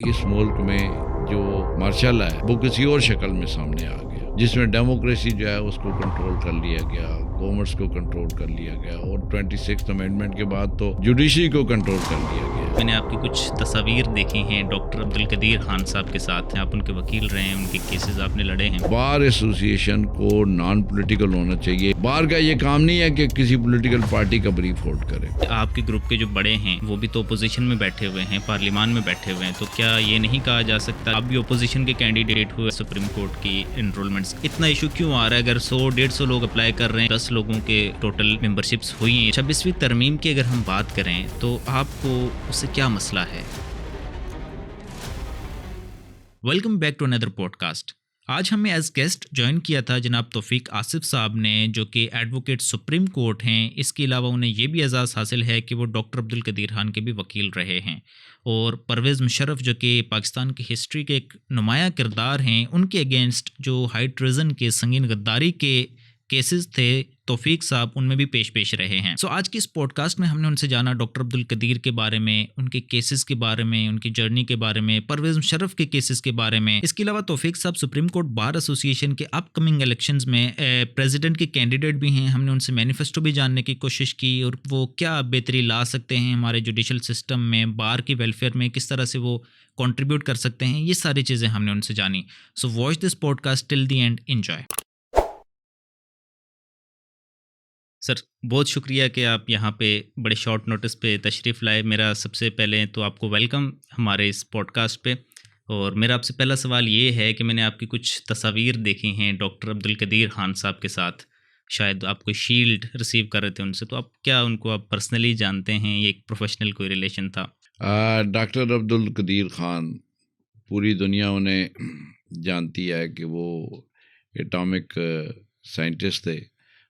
इस मुल्क में जो मार्शल है वो किसी और शक्ल में सामने आ गया, जिसमें डेमोक्रेसी जो है उसको कंट्रोल कर लिया गया, कॉमर्स को कंट्रोल कर लिया गया और 26th अमेंडमेंट के बाद तो जुडिशरी को कंट्रोल कर लिया गया। मैंने आपकी कुछ तस्वीर देखी हैं डॉक्टर अब्दुल कदीर खान साहब के साथ हैं, आप उनके वकील रहे हैं, उनके केसेस आपने लड़े हैं। बार एसोसिएशन को नॉन पॉलिटिकल होना चाहिए। बार का ये काम नहीं है कि किसी पॉलिटिकल पार्टी का ब्रीफ होल्ड करे। आपके ग्रुप के जो बड़े हैं वो भी तो ओपोजिशन में बैठे हुए हैं, पार्लियामान में बैठे हुए हैं, तो क्या ये नहीं कहा जा सकता आप भी ओपोजिशन के कैंडिडेट हुए सुप्रीम कोर्ट की एनरोलमेंट्स? इतना इशू क्यों आ रहा है? अगर 100-150 लोग अप्लाई कर रहे हैं, 10 लोगों के टोटल मेंबरशिप्स हुई हैं, 26वीं तरमीम की अगर हम बात करें तो आपको उससे क्या मसला है? Welcome back to another podcast. आज हमें एज गेस्ट ज्वाइन किया था जनाब तौफीक आसिफ साहब ने, जो कि एडवोकेट सुप्रीम कोर्ट हैं। इसके अलावा उन्हें ये भी एजाज़ हासिल है कि वो डॉक्टर अब्दुल कदीर खान के भी वकील रहे हैं, और परवेज़ मुशर्रफ जो कि पाकिस्तान की हिस्ट्री के एक नुमाया किरदार हैं, उनके अगेंस्ट जो हाई ट्रेजन के संगीन गद्दारी के केसेस थे, तौफीक साहब उनमें भी पेश रहे हैं। आज की इस पॉडकास्ट में हमने उनसे जाना डॉक्टर अब्दुल कदीर के बारे में, उनके केसेस के बारे में, उनकी जर्नी के बारे में, परवेज़ मुशर्रफ के केसेस के बारे में। इसके अलावा तौफीक साहब सुप्रीम कोर्ट बार एसोसिएशन के अपकमिंग इलेक्शंस में प्रेसिडेंट के कैंडिडेट भी हैं। हमने उनसे मैनिफेस्टो भी जानने की कोशिश की और वो क्या बेहतरी ला सकते हैं हमारे जुडिशल सिस्टम में, बार की वेलफेयर में किस तरह से वो कंट्रीब्यूट कर सकते हैं, ये सारी चीज़ें हमने उनसे जानी। So watch this podcast till the end, enjoy. Sir, बहुत शुक्रिया कि आप यहाँ पे बड़े शॉर्ट नोटिस पे तशरीफ़ लाए। मेरा सबसे पहले तो आपको वेलकम हमारे इस पॉडकास्ट पे। और मेरा आपसे पहला सवाल ये है कि मैंने आपकी कुछ तस्वीर देखी हैं डॉक्टर अब्दुल कदीर खान साहब के साथ। शायद आप कोई शील्ड रिसीव कर रहे थे उनसे, तो आप क्या उनको आप पर्सनली जानते हैं? ये एक प्रोफेशनल कोई रिलेशन था? डॉक्टर अब्दुल कदीर खान पूरी दुनिया उन्हें जानती है कि वो एटॉमिक साइंटिस्ट थे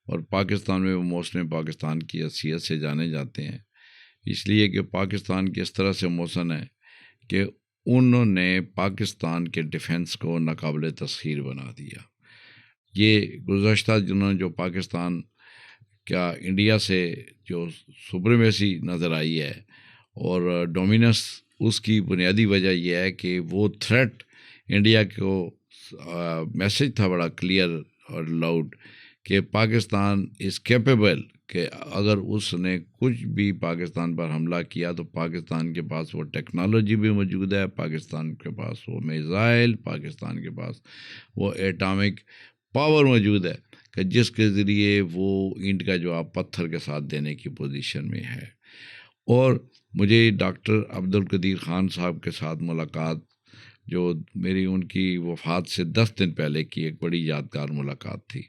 और पाकिस्तान में वो मोस्टली पाकिस्तान की हैसियत से जाने जाते हैं, इसलिए कि पाकिस्तान की इस तरह से मोशन है कि उन्होंने पाकिस्तान के डिफेंस को नाकाबिले तस्खीर बना दिया। ये गुज़श्ता दिनों जो पाकिस्तान क्या इंडिया से जो सुप्रीमेसी नज़र आई है और डोमिनेंस, उसकी बुनियादी वजह यह है कि वो थ्रेट इंडिया को मैसेज था बड़ा क्लियर और लाउड कि पाकिस्तान इज़ कैपेबल, कि अगर उसने कुछ भी पाकिस्तान पर हमला किया तो पाकिस्तान के पास वो टेक्नोलॉजी भी मौजूद है, पाकिस्तान के पास वो मिसाइल, पाकिस्तान के पास वो एटॉमिक पावर मौजूद है कि जिसके ज़रिए वो ईंट का जवाब पत्थर के साथ देने की पोजीशन में है। और मुझे डॉक्टर अब्दुल कदीर खान साहब के साथ मुलाकात, जो मेरी उनकी वफ़ात से 10 दिन पहले की एक बड़ी यादगार मुलाकात थी,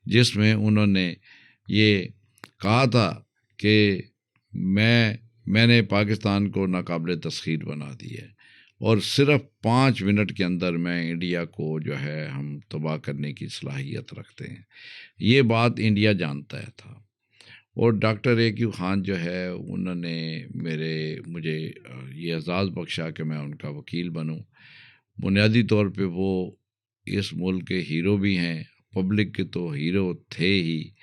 जिसमें उन्होंने ये कहा था कि मैंने पाकिस्तान को नाकाबिले तस्खीर बना दी है और सिर्फ 5 मिनट के अंदर मैं इंडिया को जो है हम तबाह करने की सलाहियत रखते हैं। ये बात इंडिया जानता है था। और डॉक्टर ए.क्यू. खान जो है उन्होंने मुझे ये एजाज़ बख्शा कि मैं उनका वकील बनूं। बुनियादी तौर पे वो इस मुल्क के हीरो भी हैं, पब्लिक के तो हीरो थे ही,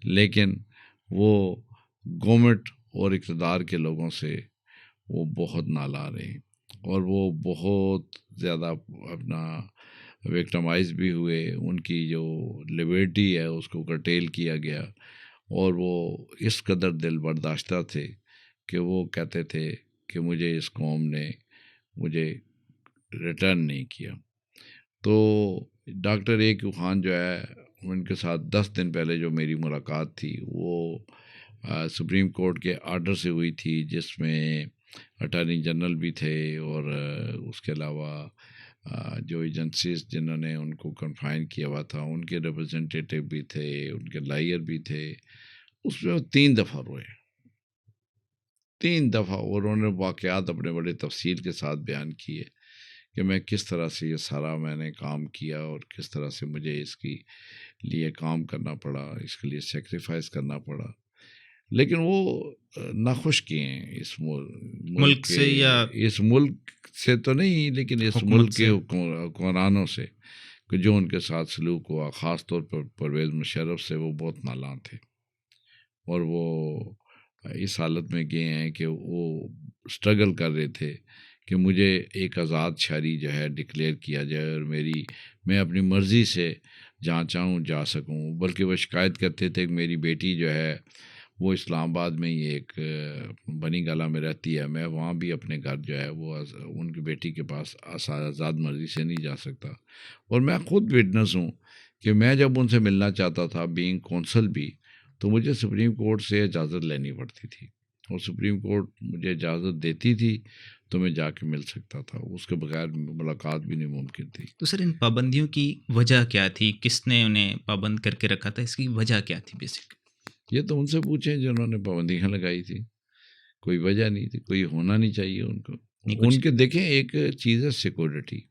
लेकिन वो गवर्नमेंट और इक़्तिदार के लोगों से वो बहुत नाला रहे और वो बहुत ज़्यादा अपना विक्टिमाइज़ भी हुए। उनकी जो लिबर्टी है उसको कर्टेल किया गया और वो इस कदर दिल बर्दाश्ता थे कि वो कहते थे कि मुझे इस कौम ने मुझे रिटर्न नहीं किया। तो डॉक्टर ए.क्यू. खान जो है उनके साथ 10 दिन पहले जो मेरी मुलाकात थी वो सुप्रीम कोर्ट के आर्डर से हुई थी, जिसमें अटॉर्नी जनरल भी थे और उसके अलावा जो एजेंसीज जिन्होंने उनको कन्फाइन किया हुआ था उनके रिप्रेजेंटेटिव भी थे, उनके लायर भी थे। उसमें 3 दफ़ा रोए, 3 दफ़ा, और उन्होंने वाक़यात अपने बड़े तफसील के साथ बयान किए कि मैं किस तरह से ये सारा मैंने काम किया और किस तरह से मुझे इसकी लिए काम करना पड़ा, इसके लिए सेक्रीफाइस करना पड़ा। लेकिन वो नाखुश किए हैं इस मुल्क से या इस मुल्क से तो नहीं, लेकिन इस हुकूमत मुल्क के से? हुक्मरानों से कि जो उनके साथ सलूक हुआ, ख़ास तौर पर परवेज़ मुशर्रफ से वो बहुत नालां थे और वो इस हालत में गए हैं कि वो स्ट्रगल कर रहे थे कि मुझे एक आज़ाद शहरी जो है डिक्लेयर किया जाए और मैं अपनी मर्ज़ी से जहाँ चाहूँ जा सकूँ। बल्कि वो शिकायत करते थे कि मेरी बेटी जो है वो इस्लामाबाद में ही एक बनी गाला में रहती है, मैं वहाँ भी अपने घर जो है वो उनकी बेटी के पास आज़ाद मर्ज़ी से नहीं जा सकता। और मैं ख़ुद विटनेस हूँ कि मैं जब उनसे मिलना चाहता था बीइंग कौंसल भी, तो मुझे सुप्रीम कोर्ट से इजाज़त लेनी पड़ती थी, और सुप्रीम कोर्ट मुझे इजाज़त देती थी तो मैं जाके मिल सकता था, उसके बगैर मुलाकात भी नहीं मुमकिन थी। तो सर इन पाबंदियों की वजह क्या थी? किसने उन्हें पाबंद करके रखा था? इसकी वजह क्या थी बेसिक? ये तो उनसे पूछें जिन्होंने पाबंदियाँ लगाई थी। कोई वजह नहीं थी, कोई होना नहीं चाहिए उनको। नहीं कुछ उनके देखें, एक चीज़ है सिक्योरिटी,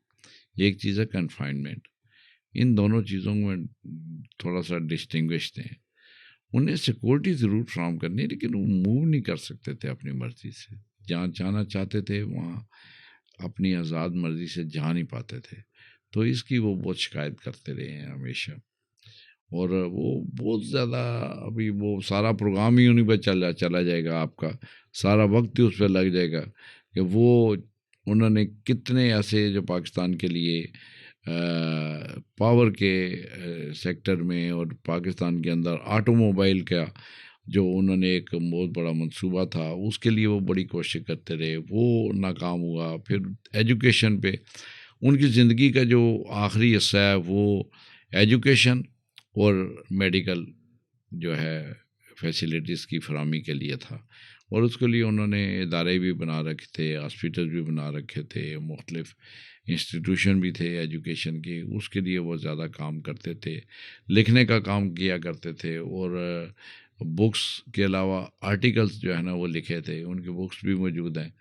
एक चीज़ है कन्फाइनमेंट। इन दोनों चीज़ों में थोड़ा सा डिस्टिंग्विश थे। उन्हें सिक्योरिटी ज़रूर फ्राहम करनी है, लेकिन वो मूव नहीं कर सकते थे अपनी मर्ज़ी से। जहाँ जाना चाहते थे वहाँ अपनी आज़ाद मर्ज़ी से जा नहीं पाते थे। तो इसकी वो बहुत शिकायत करते रहे हैं हमेशा। और वो बहुत ज़्यादा, अभी वो सारा प्रोग्राम ही उन्हीं पर चला जाएगा, आपका सारा वक्त ही उस पर लग जाएगा कि वो उन्होंने कितने ऐसे जो पाकिस्तान के लिए पावर के सेक्टर में और पाकिस्तान के अंदर ऑटोमोबाइल का जो उन्होंने एक बहुत बड़ा मंसूबा था, उसके लिए वो बड़ी कोशिश करते रहे, वो नाकाम हुआ। फिर एजुकेशन पे उनकी ज़िंदगी का जो आखिरी हिस्सा है वो एजुकेशन और मेडिकल जो है फैसिलिटीज़ की फराहमी के लिए था। और उसके लिए उन्होंने इदारे भी बना रखे थे, हॉस्पिटल भी बना रखे थे, मुख्तलिफ इंस्टीट्यूशन भी थे एजुकेशन के, उसके लिए वो ज़्यादा काम करते थे, लिखने का काम किया करते थे। और बुक्स के अलावा आर्टिकल्स जो है ना वो लिखे थे, उनकी बुक्स भी मौजूद हैं,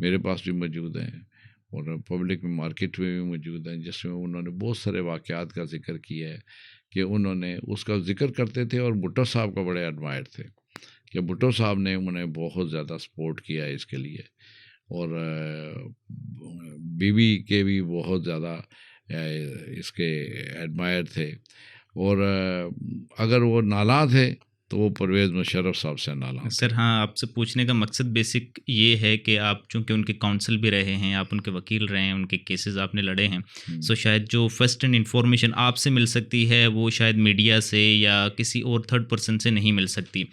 मेरे पास भी मौजूद हैं और पब्लिक में मार्केट में भी मौजूद हैं, जिसमें उन्होंने बहुत सारे वाक़यात का जिक्र किया है कि उन्होंने उसका जिक्र करते थे। और भुट्टो साहब का बड़े एडमायर थे कि भुट्टो साहब ने उन्हें बहुत ज़्यादा सपोर्ट किया है इसके लिए। और बीबी के भी बहुत ज़्यादा इसके एडमायर थे। और अगर वो नाला थे तो वो परवेज़ मुशर्रफ साहब से नाला थे। सर हाँ, आपसे पूछने का मकसद बेसिक ये है कि आप चूँकि उनके काउंसिल भी रहे हैं, आप उनके वकील रहे हैं, उनके केसेस आपने लड़े हैं, सो शायद जो फर्स्ट हैंड इन्फॉर्मेशन आपसे मिल सकती है वो शायद मीडिया से या किसी और थर्ड पर्सन से नहीं मिल सकती।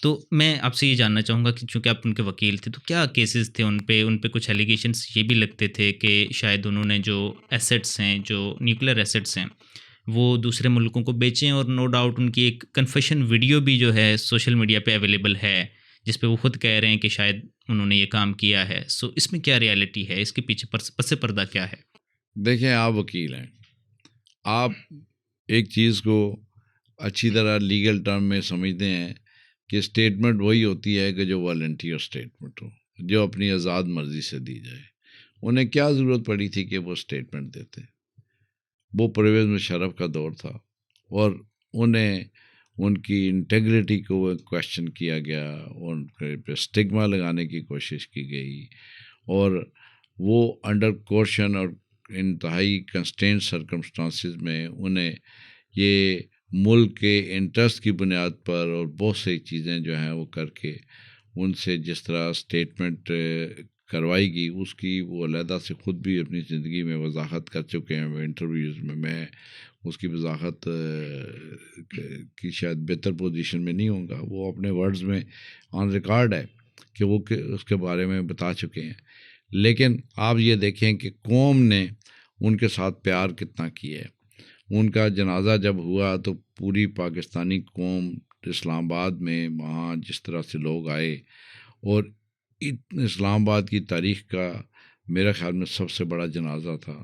तो मैं आपसे ये जानना चाहूँगा कि चूँकि आप उनके वकील थे, तो क्या केसेस थे उन पे कुछ एलिगेशंस ये भी लगते थे कि शायद उन्होंने जो एसेट्स हैं, जो न्यूक्लियर एसेट्स हैं, वो दूसरे मुल्कों को बेचें। और नो डाउट उनकी एक कन्फेशन वीडियो भी जो है सोशल मीडिया पे अवेलेबल है, जिस पे वो खुद कह रहे हैं कि शायद उन्होंने ये काम किया है। सो इसमें क्या रियलिटी है? इसके पीछे पसे पर्दा क्या है? देखें, आप वकील हैं, आप एक चीज़ को अच्छी तरह लीगल टर्म में समझते हैं कि स्टेटमेंट वही होती है कि जो वॉलंटियर स्टेटमेंट हो, जो अपनी आज़ाद मर्ज़ी से दी जाए। उन्हें क्या ज़रूरत पड़ी थी कि वो स्टेटमेंट देते? वो परवेज़ मुशर्रफ का दौर था और उन्हें उनकी इंटेग्रिटी को क्वेश्चन किया गया, उनके पे स्टिग्मा लगाने की कोशिश की गई। और वो अंडर कोशन और इंतहाई कंस्ट्रेंट सर्कमस्टांसिस में उन्हें ये मुल्क के इंटरेस्ट की बुनियाद पर और बहुत सी चीज़ें जो हैं वो करके उनसे जिस तरह स्टेटमेंट करवाई गई, उसकी वो अलहदा से ख़ुद भी अपनी ज़िंदगी में वजाहत कर चुके हैं इंटरव्यूज़ में। मैं उसकी वजाहत की शायद बेहतर पोजीशन में नहीं होऊंगा, वो अपने वर्ड्स में ऑन रिकॉर्ड है कि वो उसके बारे में बता चुके हैं। लेकिन आप ये देखें कि कौम ने उनके साथ प्यार कितना किया है। उनका जनाजा जब हुआ तो पूरी पाकिस्तानी कौम इस्लामाबाद में वहाँ जिस तरह से लोग आए, और इस्लामाबाद की तारीख़ का मेरे ख़्याल में सबसे बड़ा जनाजा था।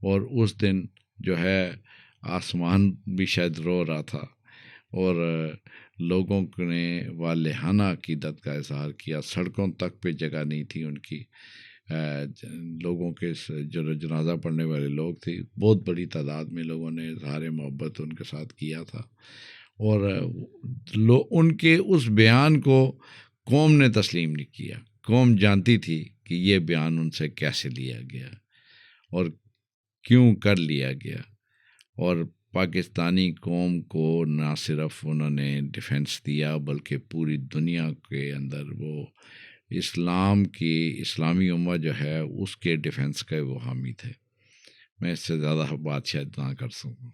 और उस दिन जो है आसमान भी शायद रो रहा था और लोगों ने वालेहाना अक़ीदत का इज़हार किया। सड़कों तक पे जगह नहीं थी उनकी, लोगों के जो जनाजा पढ़ने वाले लोग थे, बहुत बड़ी तादाद में लोगों ने इज़हार मोहब्बत उनके साथ किया था। और उनके उस बयान को कौम ने तस्लीम नहीं किया। कौम जानती थी कि ये बयान उनसे कैसे लिया गया और क्यों कर लिया गया। और पाकिस्तानी कौम को ना सिर्फ उन्होंने डिफेंस दिया, बल्कि पूरी दुनिया के अंदर वो इस्लाम की इस्लामी उम्मा जो है उसके डिफेंस का वो हामी थे। मैं इससे ज़्यादा बात शायद ना कर सकूँ।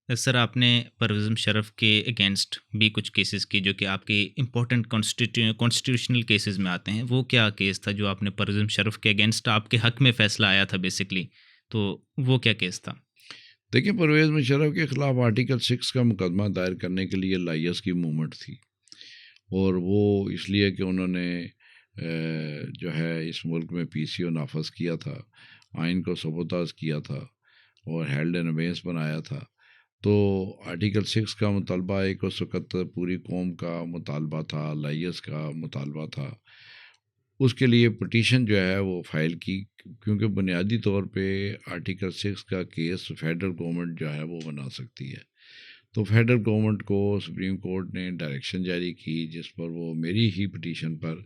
सर, आपने परवेज़ मुशर्रफ के अगेंस्ट भी कुछ केसेस की जो कि आपके इम्पोर्टेंट कॉन्स्टिट्यूशनल केसेस में आते हैं। वो क्या केस था जो आपने परवेज़ मुशर्रफ के अगेंस्ट आपके हक में फ़ैसला आया था बेसिकली? तो वो क्या केस था? देखिए, परवेज़ मुशर्रफ के ख़िलाफ़ आर्टिकल 6 का मुकदमा दायर करने के लिए लाइयस की मूवमेंट थी, और वो इसलिए कि उन्होंने जो है इस मुल्क में पीसीओ नाफज किया था, आइन को सबोताज किया था और हेल्ड एन अबेंस बनाया था। तो आर्टिकल 6 का मुतालबा एक उस वक़्त पूरी कौम का मुतालबा था, लाइयस का मुतालबा था। उसके लिए पिटीशन जो है वो फ़ाइल की, क्योंकि बुनियादी तौर पे आर्टिकल 6 का केस फेडरल गवर्नमेंट जो है वो बना सकती है। तो फेडरल गवर्नमेंट को सुप्रीम कोर्ट ने डायरेक्शन जारी की, जिस पर वो मेरी ही पिटीशन पर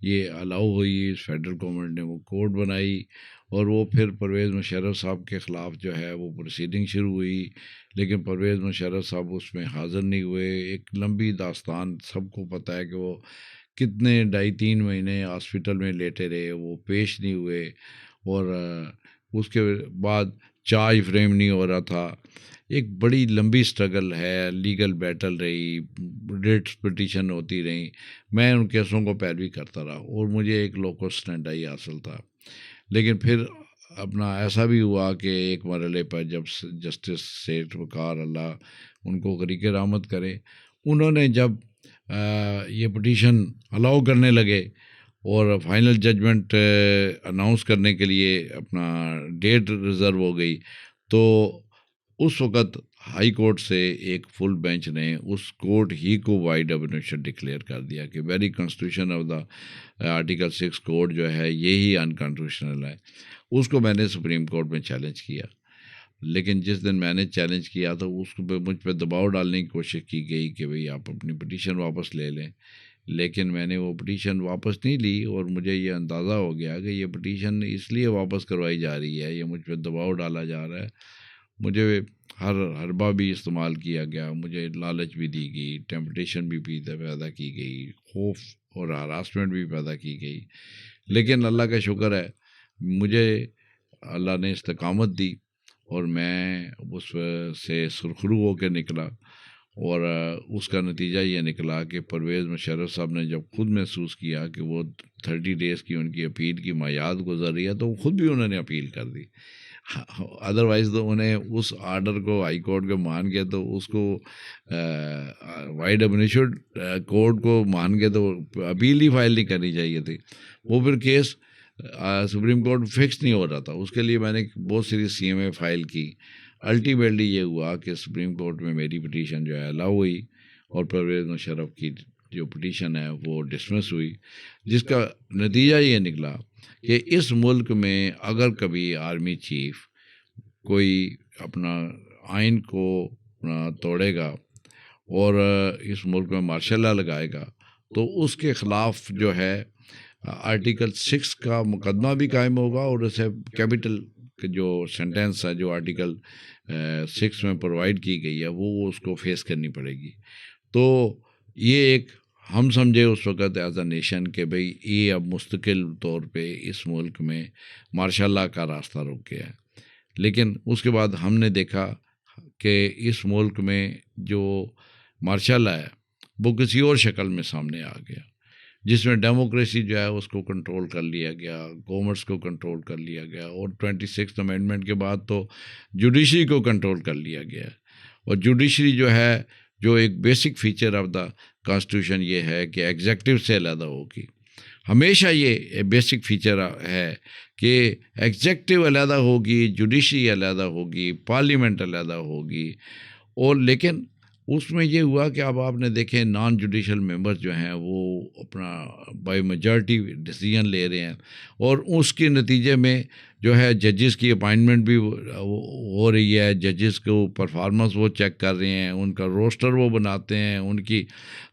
ये अलाउ हुई। फेडरल गवर्नमेंट ने वो कोर्ट बनाई और वो फिर परवेज़ मुशर्रफ साहब के ख़िलाफ़ जो है वो प्रोसीडिंग शुरू हुई, लेकिन परवेज़ मुशर्रफ साहब उसमें हाज़िर नहीं हुए। एक लंबी दास्तान, सबको पता है कि वो कितने 2.5-3 महीने हॉस्पिटल में लेटे रहे, वो पेश नहीं हुए, और उसके बाद चार्ज फ्रेम नहीं हो रहा था। एक बड़ी लंबी स्ट्रगल है, लीगल बैटल रही, रिट्स पिटीशन होती रही। मैं उन केसों को पैरवी करता रहा और मुझे एक लोको स्टैंडाई हासिल था। लेकिन फिर अपना ऐसा भी हुआ कि एक मरहले पर जब जस्टिस सेठ वकार अल्लाह उनको गरीक रहमत करे, उन्होंने जब ये पिटीशन अलाउ करने लगे और फाइनल जजमेंट अनाउंस करने के लिए अपना डेट रिज़र्व हो गई, तो उस वक़्त हाई कोर्ट से एक फुल बेंच ने उस कोर्ट ही को वाइड एब्सोल्यूशन डिक्लेयर कर दिया कि very constitution of the article 6 court जो है ये ही अनकॉन्स्टिट्यूशनल है। उसको मैंने सुप्रीम कोर्ट में चैलेंज किया, लेकिन जिस दिन मैंने चैलेंज किया तो उसको पे मुझ पे दबाव डालने की कोशिश की गई कि भाई आप अपनी पिटीशन वापस ले लें। लेकिन मैंने वो पिटीशन वापस नहीं ली और मुझे ये अंदाज़ा हो गया कि ये पिटीशन इसलिए वापस करवाई जा रही है, ये मुझ पे दबाव डाला जा रहा है। मुझे हर हरबा भी इस्तेमाल किया गया, मुझे लालच भी दी गई, टेम्पटेशन भी पैदा की गई, खौफ और हरासमेंट भी पैदा की गई। लेकिन अल्लाह का शुक्र है, मुझे अल्लाह ने इस्तकामत दी और मैं उस से सुरखरू होकर निकला। और उसका नतीजा ये निकला कि परवेज़ मुशर्रफ साहब ने जब खुद महसूस किया कि वो 30 डेज़ की उनकी अपील की मयाद गुजर रही है, तो खुद भी उन्होंने अपील कर दी। अदरवाइज़ तो उन्हें उस आर्डर को हाई कोर्ट के मान के तो उसको वाइड एब्सोल्यूट कोर्ट को के तो अपील ही फाइल नहीं करनी चाहिए थी। वो फिर केस सुप्रीम कोर्ट फिक्स नहीं हो रहा था। उसके लिए मैंने बहुत सारी CMA फाइल की। अल्टीमेटली ये हुआ कि सुप्रीम कोर्ट में मेरी पिटीशन जो है अलाउ हुई और परवेज़ मुशर्रफ की जो पिटीशन है वो डिसमिस हुई, जिसका नतीजा ये निकला कि इस मुल्क में अगर कभी आर्मी चीफ कोई अपना आइन को अपना तोड़ेगा और इस मुल्क में मार्शल लॉ लगाएगा, तो उसके ख़िलाफ़ जो है आर्टिकल 6 का मुकदमा भी कायम होगा और उसे कैपिटल जो सेंटेंस है जो आर्टिकल 6 में प्रोवाइड की गई है वो उसको फेस करनी पड़ेगी। तो ये एक हम समझे उस वक़्त एज अ नेशन कि भाई ये अब मुस्तकिल तौर पे इस मुल्क में मार्शल लॉ का रास्ता रुक गया है। लेकिन उसके बाद हमने देखा कि इस मुल्क में जो मार्शल लॉ है वो किसी और शक्ल में सामने आ गया, जिसमें डेमोक्रेसी जो है उसको कंट्रोल कर लिया गया, गवर्नमेंट्स को कंट्रोल कर लिया गया और 26th अमेंडमेंट के बाद तो जुडिशरी को कंट्रोल कर लिया गया। और जुडिशरी जो है, जो एक basic feature of the constitution ये है कि एग्जेक्टिव से अलग होगी। हमेशा ये बेसिक फीचर है कि एग्जेक्टिव अलग होगी, जुडिशरी अलग होगी, पार्लियामेंट अलग होगी। और लेकिन उसमें ये हुआ कि अब आपने देखे नॉन जुडिशल मेंबर्स जो हैं वो अपना बाय मेजॉरिटी डिसीजन ले रहे हैं और उसके नतीजे में जो है जजेस की अपॉइंटमेंट भी हो रही है। जजेस को परफॉर्मेंस वो चेक कर रहे हैं, उनका रोस्टर वो बनाते हैं, उनकी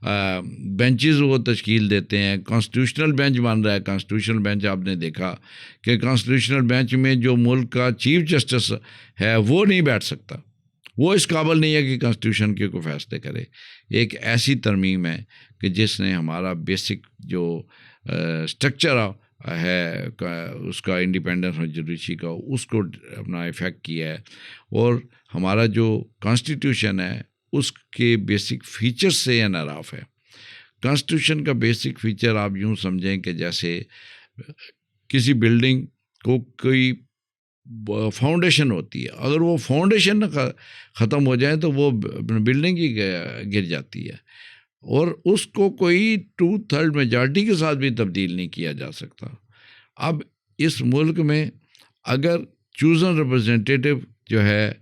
बेंचेस वो तश्कील देते हैं। कॉन्स्टिट्यूशनल बेंच बन रहा है। कॉन्स्टिट्यूशनल बेंच आपने देखा कि कॉन्स्टिट्यूशनल बेंच में जो मुल्क का चीफ जस्टिस है वो नहीं बैठ सकता, वो इस काबिल नहीं है कि कॉन्स्टिट्यूशन के कोई फैसले करे। एक ऐसी तरमीम है कि जिसने हमारा बेसिक जो स्ट्रक्चर है उसका इंडिपेंडेंस और जुडिशरी का, उसको अपना इफ़ेक्ट किया है। और हमारा जो कॉन्स्टिट्यूशन है उसके बेसिक फीचर्स से अनाराफ है। कॉन्स्टिट्यूशन का बेसिक फीचर आप यूँ समझें कि जैसे किसी बिल्डिंग को कोई फाउंडेशन होती है, अगर वो फाउंडेशन ख़त्म हो जाए तो वो बिल्डिंग ही गिर जाती है, और उसको कोई 2/3 मेजॉरिटी के साथ भी तब्दील नहीं किया जा सकता। अब इस मुल्क में अगर चूज़न रिप्रेजेंटेटिव जो है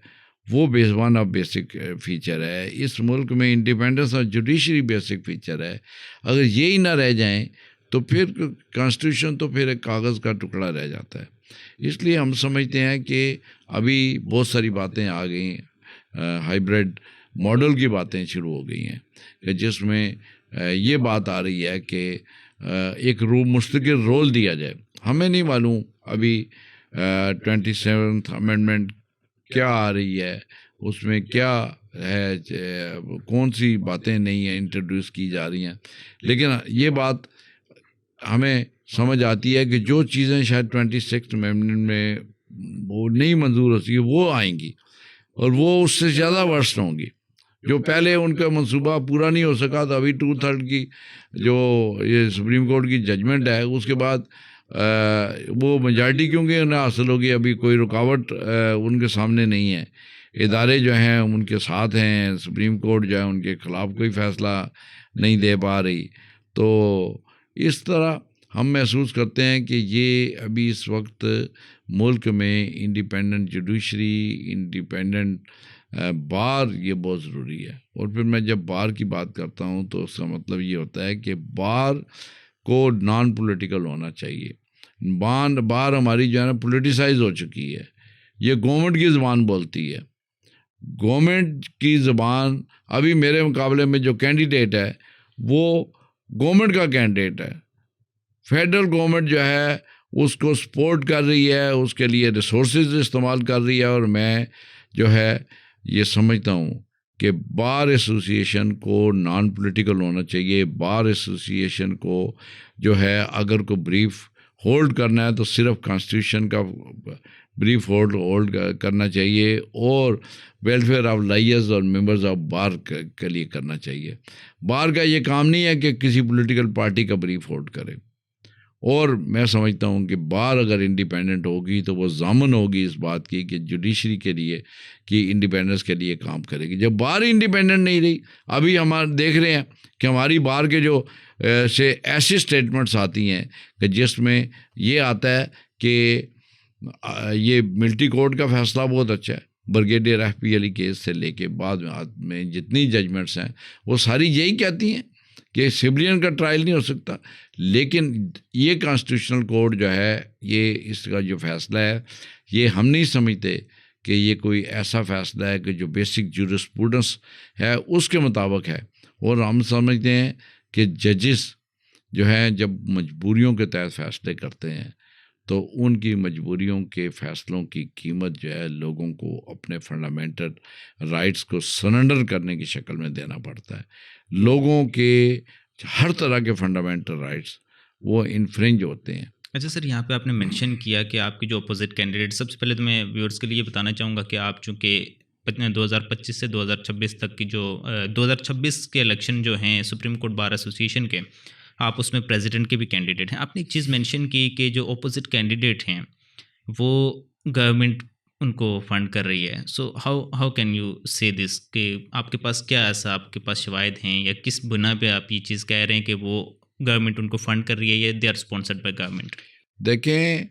वो वन ऑफ बेसिक फीचर है, इस मुल्क में इंडिपेंडेंस और जुडिशरी बेसिक फीचर है, अगर यही ना रह जाएं तो फिर कॉन्स्टिट्यूशन तो फिर एक कागज़ का टुकड़ा रह जाता है। इसलिए हम समझते हैं कि अभी बहुत सारी बातें आ गई, हाइब्रिड मॉडल की बातें शुरू हो गई हैं, जिसमें ये बात आ रही है कि एक मुस्तकिल रोल दिया जाए। हमें नहीं मालूम अभी 27th अमेंडमेंट क्या आ रही है, उसमें क्या है, कौन सी बातें नहीं है इंट्रोड्यूस की जा रही हैं, लेकिन ये बात हमें समझ आती है कि जो चीज़ें शायद 26th अमेंडमेंट में वो नहीं मंजूर होती वो आएंगी, और वो उससे ज़्यादा वर्स्ट होंगी। जो पहले उनका मंसूबा पूरा नहीं हो सका था, अभी 2/3 की जो ये सुप्रीम कोर्ट की जजमेंट है, उसके बाद वो मेजॉरिटी क्योंकि उन्हें हासिल होगी, अभी कोई रुकावट उनके सामने नहीं है। इदारे जो हैं उनके साथ हैं, सुप्रीम कोर्ट जो है उनके ख़िलाफ़ कोई फ़ैसला नहीं दे पा रही। तो इस तरह हम महसूस करते हैं कि ये अभी इस वक्त मुल्क में इंडिपेंडेंट जुडिशरी, इंडिपेंडेंट बार, ये बहुत ज़रूरी है। और फिर मैं जब बार की बात करता हूँ तो उसका मतलब ये होता है कि बार को नॉन पॉलिटिकल होना चाहिए। बार हमारी जो है ना पोलिटिसाइज हो चुकी है, ये गवर्नमेंट की ज़बान बोलती है। गवर्नमेंट की ज़बान अभी मेरे मुकाबले में जो कैंडिडेट है वो गवर्नमेंट का कैंडिडेट है। फेडरल गवर्नमेंट जो है उसको सपोर्ट कर रही है, उसके लिए रिसोर्सेज इस्तेमाल कर रही है, और मैं जो है ये समझता हूँ कि बार एसोसिएशन को नॉन पॉलिटिकल होना चाहिए। बार एसोसिएशन को जो है अगर को ब्रीफ होल्ड करना है तो सिर्फ कॉन्स्टिट्यूशन का ब्रीफ होल्ड करना चाहिए, और वेलफेयर ऑफ लायर्स और मेंबर्स ऑफ बार के लिए करना चाहिए। बार का ये काम नहीं है कि किसी पॉलिटिकल पार्टी का ब्रीफ होल्ड करे। और मैं समझता हूँ कि बार अगर इंडिपेंडेंट होगी तो वो ज़ामन होगी इस बात की कि जुडिशरी के लिए कि इंडिपेंडेंस के लिए काम करेगी। जब बार इंडिपेंडेंट नहीं रही, अभी हम देख रहे हैं कि हमारी बार के जो से ऐसी स्टेटमेंट्स आती हैं कि जिसमें ये आता है कि ये मिलिट्री कोर्ट का फैसला बहुत अच्छा है, ब्रिगेडियर FP अली केस से लेके बाद में जितनी जजमेंट्स हैं वो सारी यही कहती हैं कि सिविलियन का ट्रायल नहीं हो सकता। लेकिन ये कॉन्स्टिट्यूशनल कोर्ट जो है, ये इसका जो फैसला है, ये हम नहीं समझते कि ये कोई ऐसा फैसला है कि जो बेसिक जूरिस्प्रूडेंस है उसके मुताबिक है। और हम समझते हैं कि जजेस जो हैं जब मजबूरियों के तहत फैसले करते हैं तो उनकी मजबूरियों के फ़ैसलों की कीमत जो है लोगों को अपने फंडामेंटल राइट्स को सरेंडर करने की शक्ल में देना पड़ता है। लोगों के हर तरह के फंडामेंटल राइट्स वो इन्फ्रिंज होते हैं। अच्छा सर, यहाँ पे आपने मेंशन किया कि आपके जो अपोजिट कैंडिडेट, सबसे पहले तो मैं व्यूअर्स के लिए बताना चाहूँगा कि आप चूँकि 2025 से 2026 तक की जो 2026 के इलेक्शन जो हैं सुप्रीम कोर्ट बार एसोसिएशन के, आप उसमें प्रेसिडेंट के भी कैंडिडेट हैं। आपने एक चीज़ मेंशन की कि जो अपोजिट कैंडिडेट हैं वो गवर्नमेंट उनको फंड कर रही है। सो हाउ कैन यू से दिस कि आपके पास क्या ऐसा आपके पास शवाहिद हैं या किस बुना पे आप ये चीज़ कह रहे हैं कि वो गवर्नमेंट उनको फंड कर रही है या they are sponsored by government? देखें,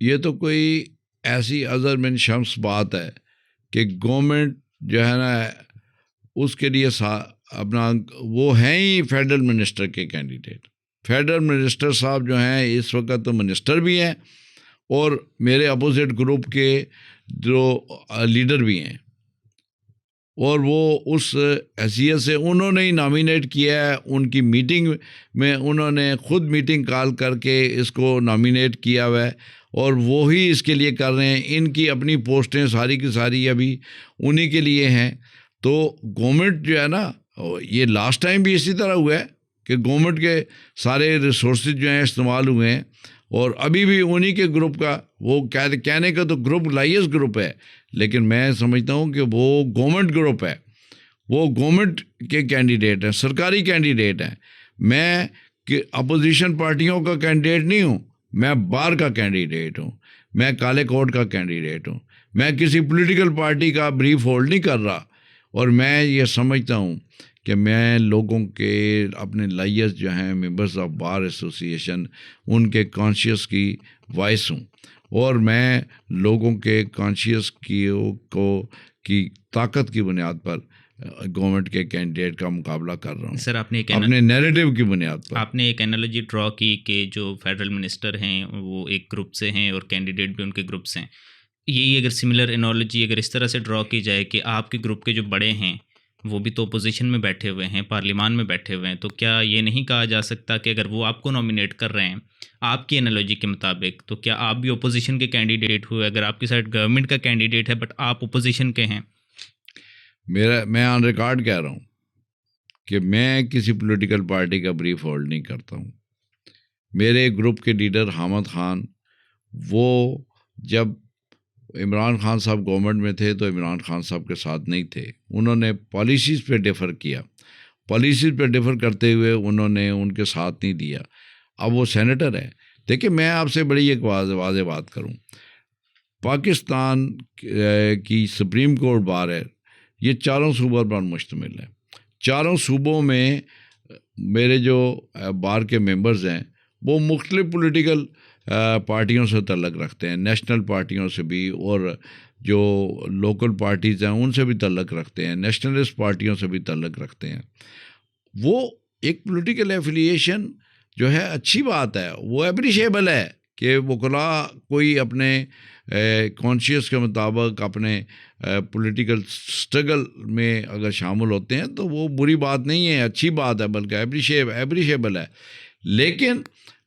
ये तो कोई ऐसी अज़र मिन शम्स बात है कि गवर्नमेंट जो है ना उसके लिए अपना वो हैं ही फेडरल मिनिस्टर के कैंडिडेट। फेडरल मिनिस्टर साहब जो हैं इस वक्त तो मिनिस्टर भी हैं और मेरे अपोजिट ग्रुप के जो लीडर भी हैं, और वो उस हैसियत से उन्होंने ही नॉमिनेट किया है। उनकी मीटिंग में उन्होंने ख़ुद मीटिंग कॉल करके इसको नॉमिनेट किया हुआ है और वो ही इसके लिए कर रहे हैं। इनकी अपनी पोस्टें सारी की सारी अभी उन्हीं के लिए हैं। तो गवर्नमेंट जो है ना, ये लास्ट टाइम भी इसी तरह हुआ है कि गवर्नमेंट के सारे रिसोर्सेज जो हैं इस्तेमाल हुए हैं, और अभी भी उन्हीं के ग्रुप का, वो कहने का तो ग्रुप लाइएस ग्रुप है, लेकिन मैं समझता हूँ कि वो गवर्नमेंट ग्रुप है, वो गवर्नमेंट के कैंडिडेट हैं, सरकारी कैंडिडेट हैं। मैं कि अपोजिशन पार्टियों का कैंडिडेट नहीं हूँ, मैं बार का कैंडिडेट हूँ, मैं काले कोट का कैंडिडेट हूँ, मैं किसी पॉलिटिकल पार्टी का ब्रीफ होल्ड नहीं कर रहा। और मैं ये समझता हूँ कि मैं लोगों के अपने लाइयर्स जो हैं, मेंबर्स ऑफ बार एसोसिएशन, उनके कॉन्शियस की वॉइस हूँ, और मैं लोगों के कॉन्शियस की ताकत की बुनियाद पर गवर्नमेंट के कैंडिडेट का मुकाबला कर रहा हूँ। सर, आपने एक अपने नैरेटिव की बुनियाद पर। आपने एक एनालॉजी ड्रॉ की कि जो फेडरल मिनिस्टर हैं वो एक ग्रुप से हैं और कैंडिडेट भी उनके ग्रुप से हैं। यही अगर सिमिलर एनालॉजी अगर इस तरह से ड्रॉ की जाए कि आपके ग्रुप के जो बड़े हैं वो भी तो अपोजिशन में बैठे हुए हैं, पार्लियामान में बैठे हुए हैं, तो क्या ये नहीं कहा जा सकता कि अगर वो आपको नॉमिनेट कर रहे हैं आपकी एनालॉजी के मुताबिक, तो क्या आप भी अपोजिशन के कैंडिडेट हुए? अगर आपकी साइड गवर्नमेंट का कैंडिडेट है बट आप अपोजिशन के हैं। मैं ऑन रिकॉर्ड कह रहा हूँ कि मैं किसी पॉलिटिकल पार्टी का ब्रीफ होल्ड नहीं करता हूँ। मेरे ग्रुप के लीडर हामिद खान, वो जब इमरान खान साहब गवर्नमेंट में थे तो इमरान खान साहब के साथ नहीं थे, उन्होंने पॉलिसीज़ पे डिफ़र किया, पॉलिसीज़ पे डिफ़र करते हुए उन्होंने उनके साथ नहीं दिया। अब वो सेनेटर है। देखिए, मैं आपसे बड़ी एक वाज़ेह बात करूं, पाकिस्तान की सुप्रीम कोर्ट बार है, ये चारों सूबों पर मुश्तमिल है। चारों सूबों में मेरे जो बार के मेंबर्स हैं वो मुख्तलिफ पॉलिटिकल पार्टियों से तल्लुक़ रखते हैं, नेशनल पार्टियों से भी, और जो लोकल पार्टीज़ हैं उनसे भी तल्लुक़ रखते हैं, नेशनलिस्ट पार्टियों से भी तल्लुक़ रखते हैं। वो एक पॉलिटिकल एफिलिएशन जो है अच्छी बात है, वो एप्रिशिएबल है कि वकला कोई अपने कॉन्शियस के मुताबिक अपने पॉलिटिकल स्ट्रगल में अगर शामिल होते हैं तो वो बुरी बात नहीं है, अच्छी बात है, बल्कि एप्रिशिएबल है। लेकिन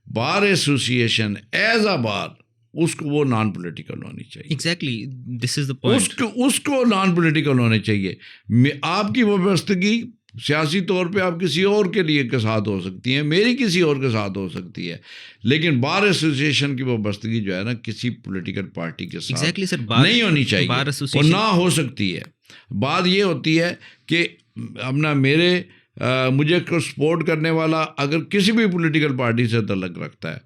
बार एसोसिएशन एज अ बार, उसको वो नॉन पॉलिटिकल होनी चाहिए। Exactly, this is the point. उसको नॉन पॉलिटिकल होने चाहिए। आपकी वाबस्तगी सियासी तौर पे आप किसी और के लिए के साथ हो सकती है, मेरी किसी और के साथ हो सकती है, लेकिन बार एसोसिएशन की वाबस्तगी जो है ना किसी पॉलिटिकल पार्टी के साथ Exactly, sir, नहीं होनी चाहिए, बार और एसोसिएशन ना हो सकती है। बात ये होती है कि अपना मुझे को सपोर्ट करने वाला अगर किसी भी पॉलिटिकल पार्टी से तल्लुक़ रखता है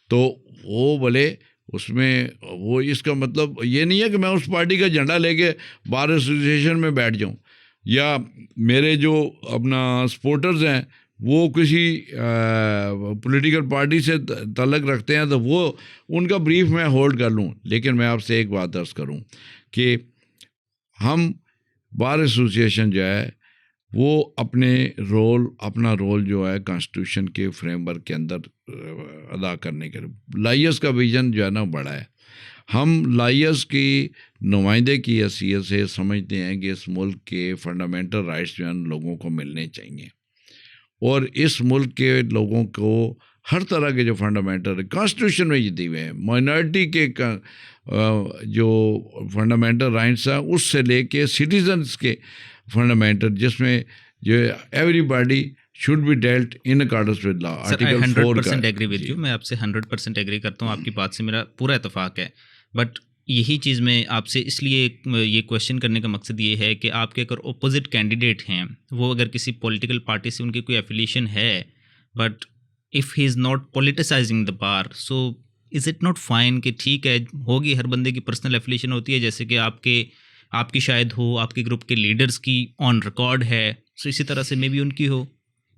तो वो भले उसमें, वो इसका मतलब ये नहीं है कि मैं उस पार्टी का झंडा लेके बार एसोसिएशन में बैठ जाऊं, या मेरे जो अपना सपोर्टर्स हैं वो किसी पॉलिटिकल पार्टी से तल्लुक़ रखते हैं तो वो उनका ब्रीफ मैं होल्ड कर लूं। लेकिन मैं आपसे एक बात अर्ज़ करूं कि हम बार एसोसिएशन जो है वो अपना रोल जो है कॉन्स्टिट्यूशन के फ्रेमवर्क के अंदर अदा करने के लिए, लाइयर्स का विजन जो है ना बड़ा है। हम लाइयर्स की नुमाइंदे की हैसियत से समझते हैं कि इस मुल्क के फंडामेंटल राइट्स जो हैं लोगों को मिलने चाहिए, और इस मुल्क के लोगों को हर तरह के जो फंडामेंटल कॉन्स्टिट्यूशन में दी हुए हैं, माइनॉरिटी के जो फंडामेंटल राइट्स हैं उससे लेके सिटीजन्स के फंडामेंटल, जिसमें जो everybody should be dealt in accordance with law, article 100% agree with you. मैं आपसे 100% एग्री करता हूँ, आपकी बात से मेरा पूरा इत्तेफाक है। बट यही चीज़ मैं आपसे इसलिए ये क्वेश्चन करने का मकसद ये है कि आपके अगर अपोजिट कैंडिडेट हैं, वो अगर किसी पॉलिटिकल पार्टी से उनकी कोई एफिलिएशन है, but if he is not politicising the bar, so is it not fine कि ठीक है, होगी, हर बंदे की पर्सनल एफिलिएशन होती है, जैसे कि आपकी शायद हो, आपके ग्रुप के लीडर्स की ऑन रिकॉर्ड है, सो इसी तरह से मे भी उनकी हो।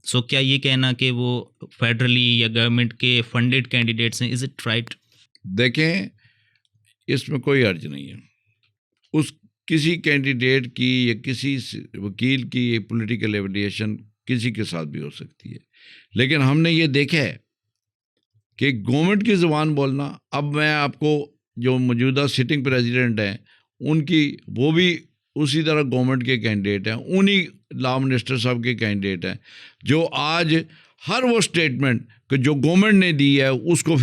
सो क्या ये कहना कि वो फेडरली या गवर्नमेंट के फंडेड कैंडिडेट्स हैं, इज़ इट राइट? देखें, इसमें कोई अर्ज नहीं है। उस किसी कैंडिडेट की या किसी वकील की पॉलिटिकल एफिलिएशन किसी के साथ भी हो सकती है, लेकिन हमने ये देखा है कि गवर्नमेंट की ज़ुबान बोलना, अब मैं आपको जो मौजूदा सिटिंग प्रेसिडेंट हैं उनकी, वो भी उसी तरह गवर्नमेंट के कैंडिडेट हैं, उन्हीं लॉ मिनिस्टर साहब के कैंडिडेट हैं जो आज हर वो स्टेटमेंट कि जो गवर्नमेंट ने दी है उसको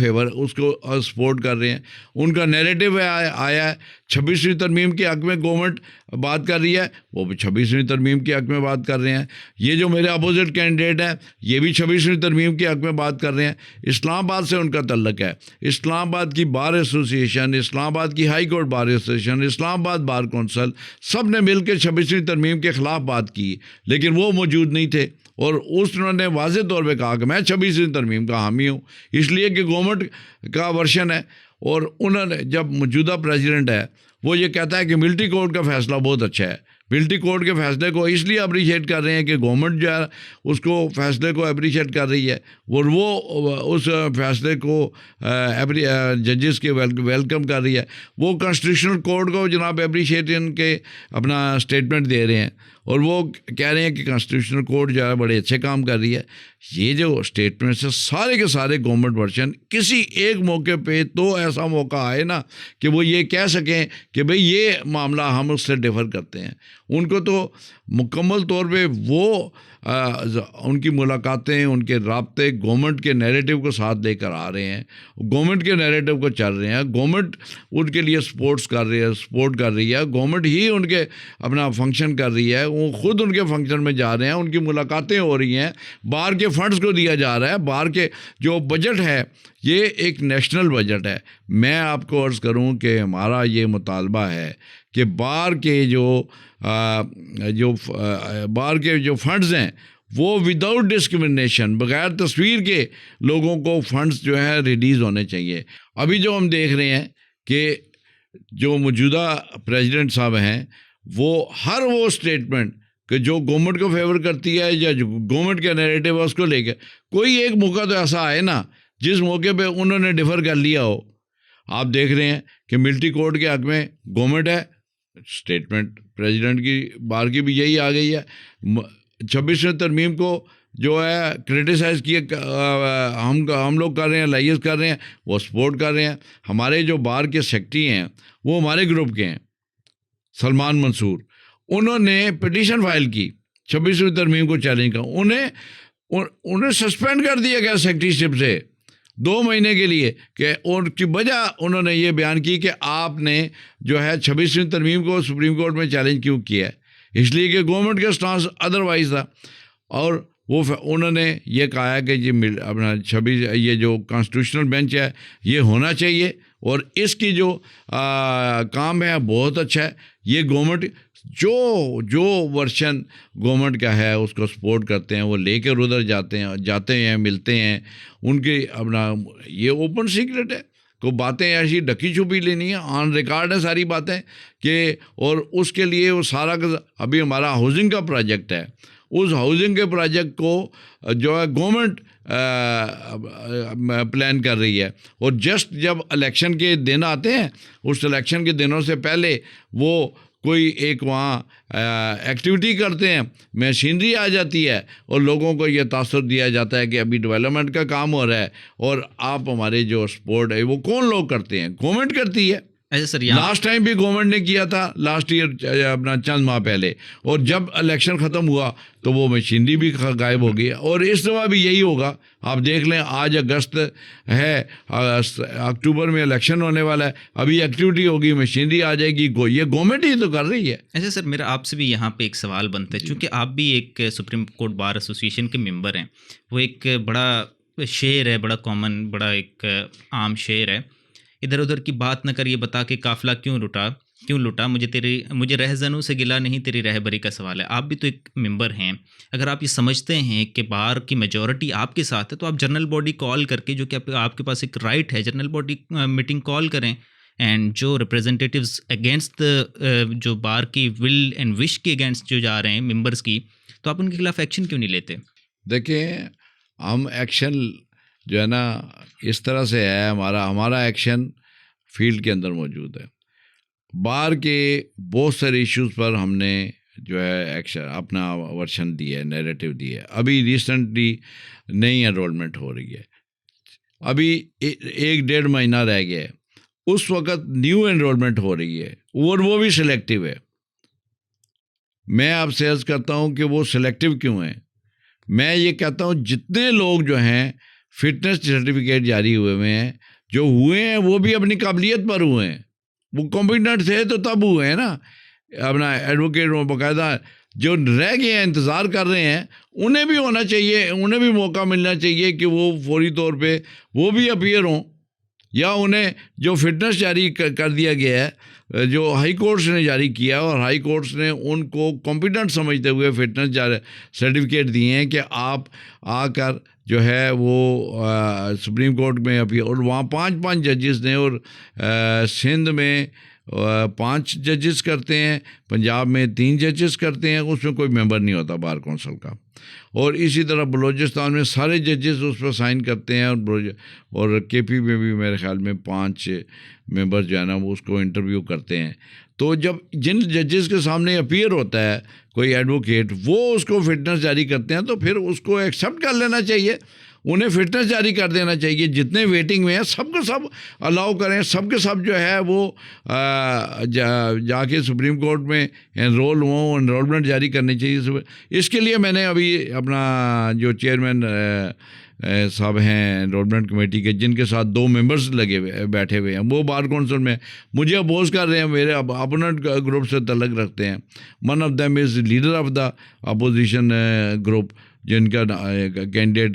उसको सपोर्ट कर रहे हैं। उनका नैरेटिव आया है 26वीं तरमीम के हक़ में गवर्नमेंट बात कर रही है, वो भी 26वीं तरमीम के हक़ में बात कर रहे हैं। ये जो मेरे अपोजिट कैंडिडेट हैं ये भी 26वीं तरमीम के हक़ में बात कर रहे हैं। इस्लामाबाद से उनका तल्लक है। इस्लामाबाद की बार एसोसिएशन, इस्लामाबाद की high court bar association, Islamabad bar council, सब ने मिल के 26वीं तरमीम के ख़िलाफ़ बात की, लेकिन वो मौजूद नहीं थे। और उन्होंने वाज़े तौर पे कहा कि मैं 26वीं तरमीम का हामी हूँ, इसलिए कि गवर्नमेंट का वर्शन है। और उन्होंने, जब मौजूदा प्रेसिडेंट है वो ये कहता है कि मिलिट्री कोर्ट का फ़ैसला बहुत अच्छा है, मिलिट्री कोर्ट के फ़ैसले को इसलिए अप्रिशिएट कर रहे हैं कि गवर्नमेंट जो है उसको फ़ैसले को अप्रिशिएट कर रही है, और वो उस फ़ैसले को जजेस के वेलकम कर रही है। वो कॉन्स्टिट्यूशनल कोर्ट को जनाब अप्रिशिएट के अपना स्टेटमेंट दे रहे हैं, और वो कह रहे हैं कि कॉन्स्टिट्यूशनल कोर्ट जो है बड़े अच्छे काम कर रही है। ये जो स्टेटमेंट्स है सारे के सारे गवर्नमेंट वर्जन, किसी एक मौके पे तो ऐसा मौका आए ना कि वो ये कह सकें कि भाई ये मामला हम उससे डिफ़र करते हैं। उनको तो मुकम्मल तौर पे वो उनकी मुलाकातें, उनके राब्ते गवर्नमेंट के नैरेटिव को साथ लेकर आ रहे हैं, गवर्नमेंट के नैरेटिव को चल रहे हैं, गवर्नमेंट उनके लिए सपोर्ट कर रही है, गवर्नमेंट ही उनके अपना फंक्शन कर रही है, वो खुद उनके फंक्शन में जा रहे हैं, उनकी मुलाकातें हो रही हैं, बाहर के फंड्स को दिया जा रहा है। बाहर के जो बजट है ये एक नेशनल बजट है। मैं आपको अर्ज़ करूं कि हमारा ये मुतालबा है कि बाहर के जो फंड्स हैं वो विदाउट डिस्क्रिमिनेशन, बग़ैर तस्वीर के लोगों को फंड्स जो है रिलीज़ होने चाहिए। अभी जो हम देख रहे हैं कि जो मौजूदा प्रेसिडेंट साहब हैं वो हर वो स्टेटमेंट कि जो गवर्नमेंट को फेवर करती है या जो गवर्नमेंट का नैरेटिव है उसको लेकर, कोई एक मौका तो ऐसा आए ना जिस मौके पे उन्होंने डिफ़र कर लिया हो। आप देख रहे हैं कि मिलिट्री कोर्ट के हक़ में गवर्नमेंट है, स्टेटमेंट प्रेसिडेंट की बार की भी यही आ गई है। 26वीं तरमीम को जो है क्रिटिसाइज़ किया हम लोग कर रहे हैं, लाइज कर रहे हैं, वो सपोर्ट कर रहे हैं। हमारे जो बार के सेक्रेटरी हैं वो हमारे ग्रुप के हैं, सलमान मंसूर, उन्होंने पिटीशन फाइल की 26वीं तरमीम को चैलेंज कर, उन्हें सस्पेंड कर दिया गया सेक्रेटरीशिप से 2 महीने के लिए। कि उनकी वजह उन्होंने ये बयान की कि आपने जो है 26वीं तरमीम को सुप्रीम कोर्ट में चैलेंज क्यों किया है, इसलिए कि गवर्नमेंट का स्टांस अदरवाइज था। और वो उन्होंने ये कहा है कि ये अपना 26 ये जो कॉन्स्टिट्यूशनल बेंच है ये होना चाहिए, और इसकी जो काम है बहुत अच्छा है। ये गवर्नमेंट जो वर्शन गवर्नमेंट का है उसको सपोर्ट करते हैं, वो लेकर उधर जाते हैं, मिलते हैं उनके अपना, ये ओपन सीक्रेट है। को बातें ऐसी ढकी छुपी लेनी है, ऑन रिकॉर्ड है सारी बातें कि, और उसके लिए वो सारा अभी हमारा हाउसिंग का प्रोजेक्ट है, उस हाउसिंग के प्रोजेक्ट को जो है गवर्नमेंट प्लान कर रही है। और जस्ट जब इलेक्शन के दिन आते हैं, उस इलेक्शन के दिनों से पहले वो कोई एक वहाँ एक्टिविटी करते हैं, मशीनरी आ जाती है और लोगों को ये तासुर दिया जाता है कि अभी डेवलपमेंट का काम हो रहा है, और आप हमारे जो सपोर्ट है वो कौन लोग करते हैं, गवर्नमेंट करती है। ऐसे सर लास्ट टाइम भी गवर्नमेंट ने किया था, लास्ट ईयर अपना चंद माह पहले, और जब इलेक्शन ख़त्म हुआ तो वो मशीनरी भी गायब हो गई, और इस दफ़ा भी यही होगा। आप देख लें, आज अगस्त है, अक्टूबर में इलेक्शन होने वाला है, अभी एक्टिविटी होगी, मशीनरी आ जाएगी, ये गवर्नमेंट ही तो कर रही है। ऐसे सर मेरा आपसे भी यहाँ पे एक सवाल बनता है, क्योंकि आप भी एक सुप्रीम कोर्ट बार एसोसिएशन के मेंबर हैं, वो एक बड़ा शेर है, बड़ा कॉमन, बड़ा एक आम शेर है, इधर उधर की बात न करिए, बता के काफिला क्यों लुटा, मुझे रहजनों से गिला नहीं, तेरी रहबरी का सवाल है। आप भी तो एक मेंबर हैं, अगर आप ये समझते हैं कि बार की मेजॉरिटी आपके साथ है तो आप जनरल बॉडी कॉल करके, जो कि आपके पास एक राइट है, जनरल बॉडी मीटिंग कॉल करें, एंड जो रिप्रेजेंटेटिव्स अगेंस्ट जो बार की विल एंड विश के अगेंस्ट जो जा रहे हैं मेंबर्स की, तो आप उनके खिलाफ एक्शन क्यों नहीं लेते? देखिए, हम एक्शन जो है ना इस तरह से है, हमारा एक्शन फील्ड के अंदर मौजूद है। बार के बहुत सारे इश्यूज़ पर हमने जो है एक्शन अपना वर्शन दिया है, नैरेटिव दिया है। अभी रिसेंटली नई एनरोलमेंट हो रही है, अभी 1-1.5 महीना रह गया है, उस वक़्त न्यू एनरोलमेंट हो रही है, और वो भी सिलेक्टिव है। मैं आपसे अर्ज़ करता हूँ कि वो सिलेक्टिव क्यों है? मैं ये कहता हूँ जितने लोग जो हैं फिटनेस सर्टिफिकेट जारी हुए हैं, जो हुए हैं वो भी अपनी काबिलियत पर हुए हैं, वो कॉम्पिटेंट थे तो तब हुए हैं ना। अपना एडवोकेट बाकायदा जो रह गए हैं इंतज़ार कर रहे हैं, उन्हें भी होना चाहिए, उन्हें भी मौका मिलना चाहिए कि वो फौरी तौर पे वो भी अपीयर हों, या उन्हें जो फिटनेस जारी कर दिया गया है, जो हाई कोर्ट्स ने जारी किया और हाई कोर्ट्स ने उनको कॉम्पिटेंट समझते हुए फिटनेस सर्टिफिकेट दिए हैं कि आप आकर जो है वो सुप्रीम कोर्ट में अपीयर, और वहाँ 5 जजेस ने, और सिंध में 5 जजेस करते हैं, पंजाब में 3 जजेस करते हैं, उसमें कोई मेंबर नहीं होता बार कौंसिल का, और इसी तरह बलूचिस्तान में सारे जजेस उस पर साइन करते हैं, और केपी में भी मेरे ख्याल में 5 मेंबर जो है ना वो उसको इंटरव्यू करते हैं। तो जब जिन जजेस के सामने अपीयर होता है कोई एडवोकेट, वो उसको फिटनेस जारी करते हैं, तो फिर उसको एक्सेप्ट कर लेना चाहिए, उन्हें फिटनेस जारी कर देना चाहिए। जितने वेटिंग में हैं सबको सब अलाउ करें, सबके सब जो है वो जाके सुप्रीम कोर्ट में एनरोल हों, एनरोलमेंट जारी करनी चाहिए। इसके लिए मैंने अभी अपना जो चेयरमैन साहब हैं एनरोलमेंट कमेटी के, जिनके साथ 2 मेंबर्स लगे हुए बैठे हुए हैं, वो बार कौंसिल में मुझे अपोज कर रहे हैं, मेरे अपोनेंट ग्रुप से तल्लक रखते हैं। One of them is leader of the opposition group, जिनका कैंडिडेट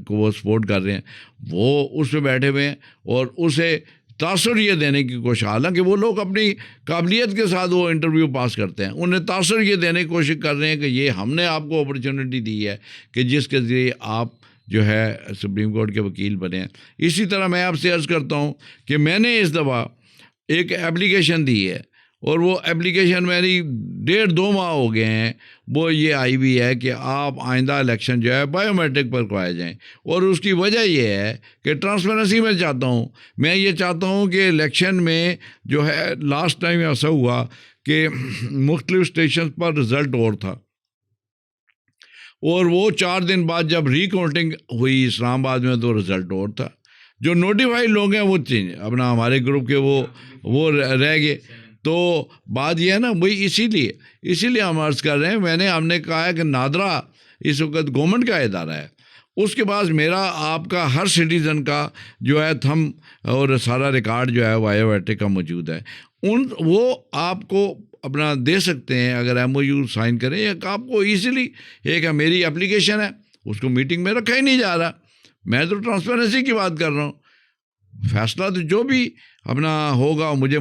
को वो सपोर्ट कर रहे हैं, वो उस पर बैठे हुए हैं, और उसे तासर ये देने की कोशिश, हालांकि वो लोग अपनी काबिलियत के साथ वो इंटरव्यू पास करते हैं, उन्हें तासर ये देने की कोशिश कर रहे हैं कि ये हमने आपको अपॉर्चुनिटी दी है कि जिसके ज़रिए आप जो है सुप्रीम कोर्ट के वकील बने हैं। इसी तरह मैं आपसे अर्ज़ करता हूँ कि मैंने इस दफ़ा एक एप्लीकेशन दी है, और वो एप्लीकेशन मेरी 1.5-2 माह हो गए हैं, वो ये आई भी है कि आप आइंदा इलेक्शन जो है बायोमेट्रिक पर करवाए जाएं, और उसकी वजह ये है कि ट्रांसपेरेंसी में चाहता हूँ, मैं ये चाहता हूँ कि इलेक्शन में जो है लास्ट टाइम ऐसा हुआ कि मुख्तलिफ स्टेशन पर रिज़ल्ट और था, और वो 4 दिन बाद जब रिकाउंटिंग हुई इस्लामाबाद में तो रिज़ल्ट और था। जो नोटिफाइड लोग हैं वो चेंज अपना हमारे ग्रुप के वो रह गए। तो बात यह है ना, वही इसीलिए हम अर्ज़ कर रहे हैं, हमने कहा है कि नादरा इस वक्त गवर्नमेंट का इदारा है, उसके पास मेरा आपका हर सिटीज़न का जो है थंब और सारा रिकॉर्ड जो है बायोमेट्रिक का मौजूद है। वो आपको अपना दे सकते हैं अगर MOU साइन करें, या आपको ईजिली एक मेरी एप्लीकेशन है, उसको मीटिंग में रखा ही नहीं जा रहा। मैं तो ट्रांसपेरेंसी की बात कर रहा हूँ, फैसला तो जो भी अपना होगा मुझे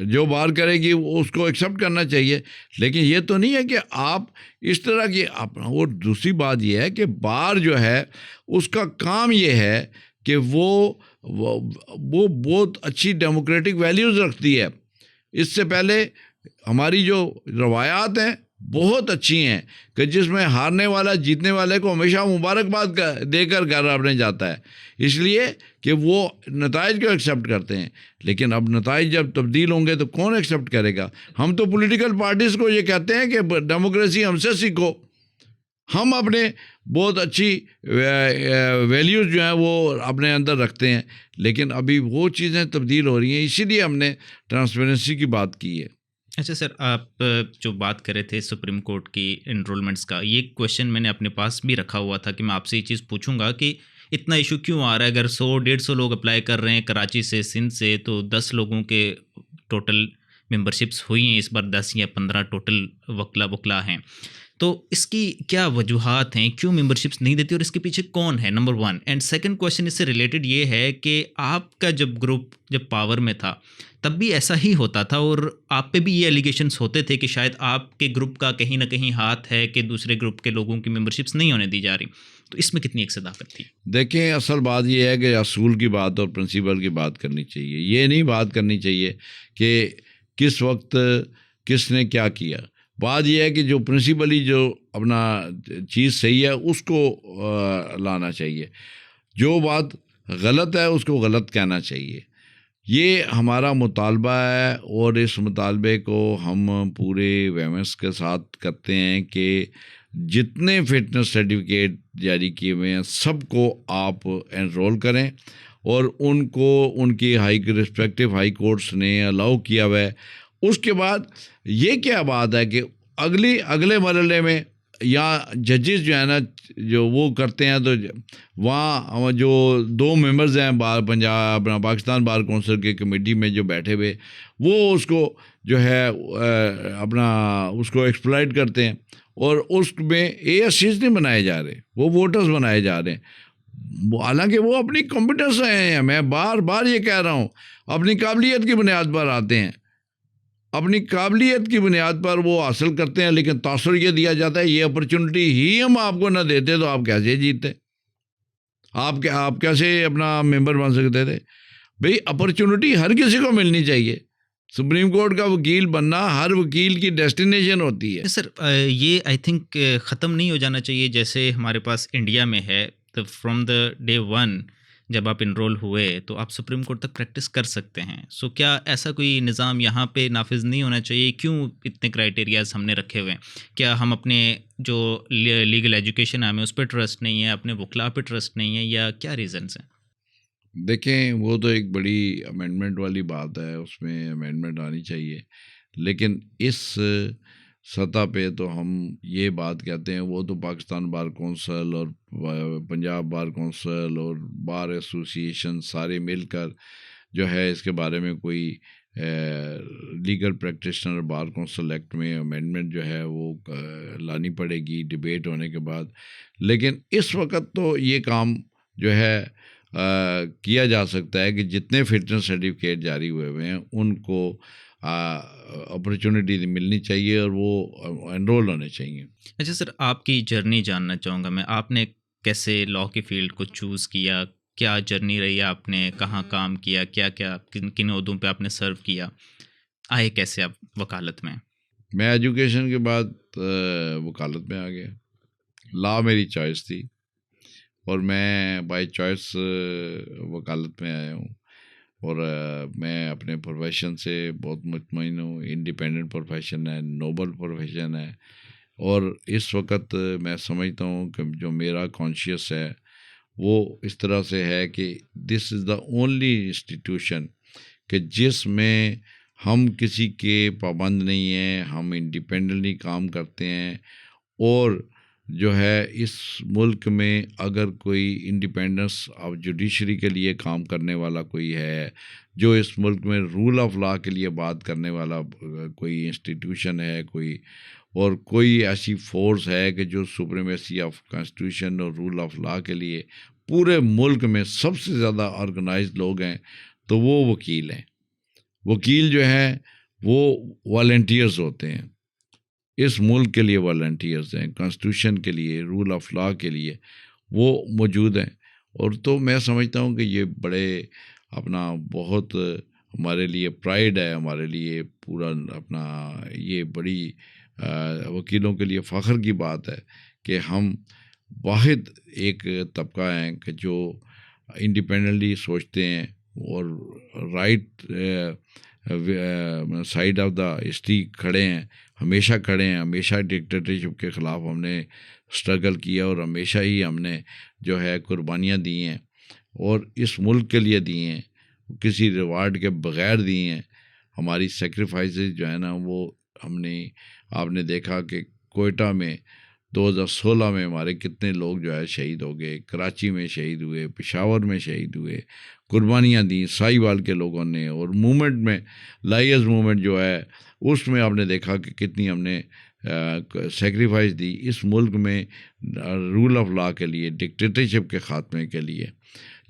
जो बार करेगी उसको एक्सेप्ट करना चाहिए, लेकिन ये तो नहीं है कि आप इस तरह की अपना। और दूसरी बात ये है कि बार जो है उसका काम ये है कि वो बहुत अच्छी डेमोक्रेटिक वैल्यूज़ रखती है। इससे पहले हमारी जो रवायात हैं बहुत अच्छी हैं कि जिसमें हारने वाला जीतने वाले को हमेशा मुबारकबाद देकर घर अपने जाता है, इसलिए कि वो नताइज को एक्सेप्ट करते हैं। लेकिन अब नताइज जब तब्दील होंगे तो कौन एक्सेप्ट करेगा? हम तो पॉलिटिकल पार्टीज़ को ये कहते हैं कि डेमोक्रेसी हमसे सीखो, हम अपने बहुत अच्छी वैल्यूज़ जो हैं वो अपने अंदर रखते हैं, लेकिन अभी वो चीज़ें तब्दील हो रही हैं, इसीलिए हमने ट्रांसपेरेंसी की बात की है। अच्छा सर, आप जो बात कर रहे थे सुप्रीम कोर्ट की एनरोलमेंट्स का, ये क्वेश्चन मैंने अपने पास भी रखा हुआ था कि मैं आपसे ये चीज़ पूछूंगा कि इतना इशू क्यों आ रहा है? अगर 100-150 लोग अप्लाई कर रहे हैं कराची से, सिंध से, तो 10 लोगों के टोटल मेंबरशिप्स हुई हैं इस बार, 10 या 15 टोटल वकला हैं। तो इसकी क्या वजूहात हैं, क्यों मेंबरशिप्स नहीं देती और इसके पीछे कौन है, नंबर 1। एंड सेकंड क्वेश्चन इससे रिलेटेड ये है कि आपका जब ग्रुप जब पावर में था तब भी ऐसा ही होता था, और आप पे भी ये एलिगेशंस होते थे कि शायद आपके ग्रुप का कहीं ना कहीं हाथ है कि दूसरे ग्रुप के लोगों की मेंबरशिप्स नहीं होने दी जा रही। तो इसमें कितनी एक सदाकत थी? देखें, असल बात यह है कि असूल की बात और प्रिंसिपल की बात करनी चाहिए, ये नहीं बात करनी चाहिए कि किस वक्त किसने क्या किया। बात यह है कि जो प्रिंसिपली जो अपना चीज़ सही है उसको लाना चाहिए, जो बात गलत है उसको गलत कहना चाहिए। ये हमारा मुतालबा है, और इस मुतालबे को हम पूरे वेमेंस के साथ करते हैं कि जितने फिटनेस सर्टिफिकेट जारी किए हुए हैं सबको आप एनरोल करें, और उनको उनकी रिस्पेक्टिव हाई कोर्ट्स ने अलाउ किया हुआ है। उसके बाद ये क्या बात है कि अगले मरहले में यहाँ जजेस जो है ना, जो वो करते हैं, तो वहाँ जो 2 मेंबर्स हैं पंजाब अपना पाकिस्तान बार कौंसिल के कमेटी में जो बैठे हुए, वो उसको जो है अपना उसको एक्सप्लॉइट करते हैं, और उसमें एएससीज नहीं बनाए जा रहे, वो वोटर्स बनाए जा रहे हैं। हालांकि वो अपनी कॉम्पिटेंस हैं, मैं बार बार ये कह रहा हूँ, अपनी काबिलियत की बुनियाद पर आते हैं, अपनी काबिलियत की बुनियाद पर वो हासिल करते हैं, लेकिन तासुर ये दिया जाता है, ये अपॉर्चुनिटी ही हम आपको ना देते तो आप कैसे जीतते, आप कैसे अपना मेंबर बन सकते थे। भाई अपॉर्चुनिटी हर किसी को मिलनी चाहिए। सुप्रीम कोर्ट का वकील बनना हर वकील की डेस्टिनेशन होती है। सर ये आई थिंक ख़त्म नहीं हो जाना चाहिए जैसे हमारे पास इंडिया में है, तो फ्रॉम द डे वन जब आप इनरोल हुए तो आप सुप्रीम कोर्ट तक प्रैक्टिस कर सकते हैं। सो क्या ऐसा कोई निज़ाम यहाँ पे नाफिज नहीं होना चाहिए? क्यों इतने क्राइटेरियाज हमने रखे हुए हैं? क्या हम अपने जो लीगल एजुकेशन है हमें उस पर ट्रस्ट नहीं है, अपने वकला पे ट्रस्ट नहीं है, या क्या रीज़न्स हैं? देखें, वो तो एक बड़ी अमेंडमेंट वाली बात है, उसमें अमेंडमेंट आनी चाहिए, लेकिन इस सतह पे तो हम ये बात कहते हैं, वो तो पाकिस्तान बार कौंसिल और पंजाब बार कौंसिल और बार एसोसिएशन सारे मिलकर जो है इसके बारे में कोई legal practitioner bar council act में अमेंडमेंट जो है वो लानी पड़ेगी डिबेट होने के बाद। लेकिन इस वक्त तो ये काम जो है किया जा सकता है कि जितने फिटनेस सर्टिफिकेट जारी हुए हैं उनको अपॉर्चुनिटी मिलनी चाहिए और वो एनरोल होने चाहिए। अच्छा सर, आपकी जर्नी जानना चाहूँगा मैं, आपने कैसे लॉ की फील्ड को चूज़ किया? क्या जर्नी रही आपने, कहाँ काम किया, क्या क्या किन किन ओहदों पे आपने सर्व किया, आए कैसे आप वकालत में? मैं एजुकेशन के बाद वकालत में आ गया। लॉ मेरी चॉइस थी और मैं बाय चॉइस वकालत में आया हूँ, और मैं अपने प्रोफेशन से बहुत मुतमईन हूँ। इंडिपेंडेंट प्रोफेशन है, नोबल प्रोफेशन है, और इस वक्त मैं समझता हूँ कि जो मेरा कॉन्शियस है वो इस तरह से है कि this is the only institution कि जिसमें हम किसी के पाबंद नहीं हैं, हम इंडिपेंडेंटली काम करते हैं, और जो है इस मुल्क में अगर कोई इंडिपेंडेंस ऑफ जुडिशरी के लिए काम करने वाला कोई है, जो इस मुल्क में रूल ऑफ लॉ के लिए बात करने वाला कोई इंस्टीट्यूशन है, कोई और कोई ऐसी फोर्स है कि जो सुप्रीमेसी ऑफ कॉन्स्टिट्यूशन और रूल ऑफ लॉ के लिए पूरे मुल्क में सबसे ज़्यादा ऑर्गेनाइज्ड लोग हैं, तो वो वकील हैं। वकील जो हैं वो वॉलंटियर्स होते हैं, इस मुल्क के लिए वॉलंटियर्स हैं, कॉन्स्टिट्यूशन के लिए, रूल ऑफ लॉ के लिए वो मौजूद हैं। और तो मैं समझता हूँ कि ये बड़े अपना बहुत हमारे लिए प्राइड है, हमारे लिए पूरा अपना ये बड़ी वकीलों के लिए फ़ख्र की बात है कि हम वाहिद एक तबका हैं कि जो इंडिपेंडेंटली सोचते हैं और right side of the history खड़े हैं, हमेशा खड़े हैं। हमेशा डिक्टेटरशिप के ख़िलाफ़ हमने स्ट्रगल किया और हमेशा ही हमने जो है कुर्बानियाँ दी हैं और इस मुल्क के लिए दी हैं, किसी रिवार्ड के बग़ैर दी हैं। हमारी सेक्रीफाइसेस जो है ना वो हमने, आपने देखा कि कोयटा में 2016 में हमारे कितने लोग जो है शहीद हो गए, कराची में शहीद हुए, पेशावर में शहीद हुए, कुर्बानियाँ दी साहिवाल के लोगों ने। और मूवमेंट में लाइयर्स मूवमेंट जो है उसमें आपने देखा कि कितनी हमने सेक्रीफाइस दी इस मुल्क में रूल ऑफ लॉ के लिए, डिक्टेटरशिप के ख़ात्मे के लिए।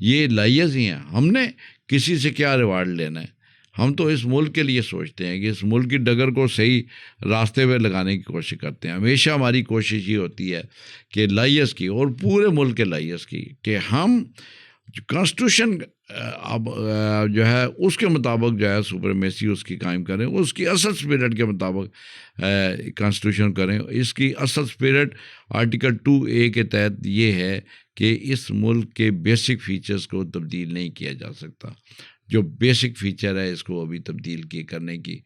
ये लाइयर्स ही हैं, हमने किसी से क्या रिवार्ड लेना है। हम तो इस मुल्क के लिए सोचते हैं कि इस मुल्क की डगर को सही रास्ते पे लगाने की कोशिश करते हैं। हमेशा हमारी कोशिश ये होती है कि लाइयर्स की और पूरे मुल्क के लाइयर्स की कि हम कॉन्स्टिट्यूशन अब जो है उसके मुताबिक जो है सुप्रीमेसी उसकी कायम करें, उसकी असल स्पिरिट के मुताबिक कॉन्स्टिट्यूशन करें। इसकी असल स्पिरिट आर्टिकल 2A के तहत ये है कि इस मुल्क के बेसिक फीचर्स को तब्दील नहीं किया जा सकता। जो बेसिक फ़ीचर है इसको अभी तब्दील करने की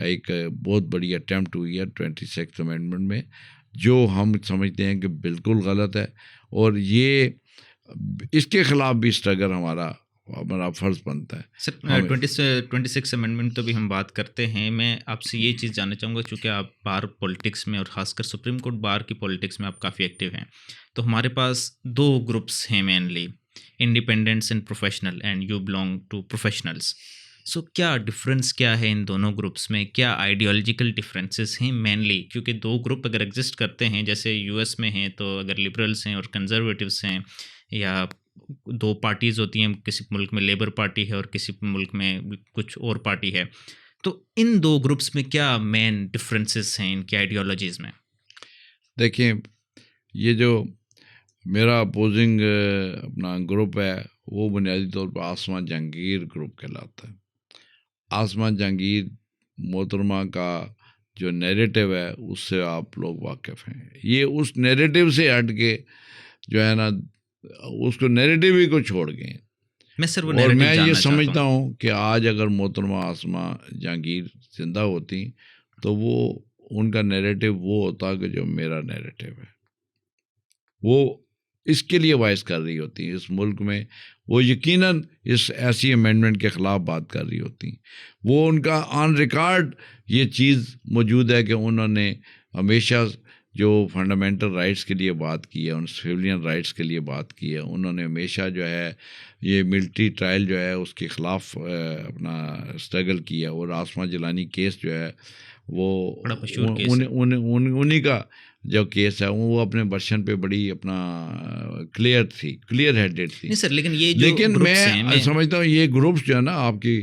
एक बहुत बड़ी अटैम्प्ट हुई है 26th अमेंडमेंट में, जो हम समझते हैं कि बिल्कुल गलत है। और ये इसके ख़िलाफ़ भी स्ट्रगल हमारा हमारा फ़र्ज़ बनता है। सर 26 अमेंडमेंट तो भी हम बात करते हैं। मैं आपसे ये चीज़ जानना चाहूँगा, चूँकि आप बार पॉलिटिक्स में और ख़ासकर सुप्रीम कोर्ट बार की पॉलिटिक्स में आप काफ़ी एक्टिव हैं, तो हमारे पास 2 ग्रुप्स हैं mainly, independents and professional, and you belong to professionals. So क्या डिफरेंस क्या है इन दोनों ग्रुप्स में? क्या आइडियोलॉजिकल डिफरेंसेस हैं मेनली? क्योंकि 2 ग्रुप अगर एग्जिस्ट करते हैं, जैसे यूएस में हैं, तो अगर लिबरल्स हैं और कंजर्वेटिव्स हैं, या 2 पार्टीज़ होती हैं, किसी मुल्क में लेबर पार्टी है और किसी मुल्क में कुछ और पार्टी है, तो इन 2 ग्रुप्स में क्या मेन डिफरेंसेस हैं इनकी आइडियोलॉजीज़ में? देखिए, ये जो मेरा अपोजिंग अपना ग्रुप है, वो बुनियादी तौर पर आसमा जहांगीर ग्रुप कहलाता है। आसमा जहांगीर मोहतरमा का जो नैरेटिव है, उससे आप लोग वाकिफ़ हैं। ये उस नैरेटिव से हट के जो है ना, उसको नैरेटिव ही को छोड़ गए। मैं सर वो और नैरेटिव मैं ये जानना चाहता समझता हूँ। हूँ कि आज अगर मोहतरमा आसमा जहांगीर जिंदा होती, तो वो उनका नैरेटिव वो होता कि जो मेरा नैरेटिव है, वो इसके लिए वॉइस कर रही होती इस मुल्क में। वो यकीनन इस ऐसी अमेंडमेंट के ख़िलाफ़ बात कर रही होती। वो उनका ऑन रिकॉर्ड ये चीज़ मौजूद है कि उन्होंने हमेशा जो फंडामेंटल राइट्स के लिए बात की है, उन सिविलियन राइट्स के लिए बात की है। उन्होंने हमेशा जो है ये मिलिट्री ट्रायल जो है उसके ख़िलाफ़ अपना स्ट्रगल किया। और आसमा जिलानी केस जो है वो बड़ा मशहूर केस है। उन्हीं का जो केस है, वो अपने वर्षन पे बड़ी अपना क्लियर हेडेड थी। नहीं सर, लेकिन ये जो लेकिन ग्रुप्स हैं, मैं समझता हूँ ये ग्रुप्स जो है ना आपकी,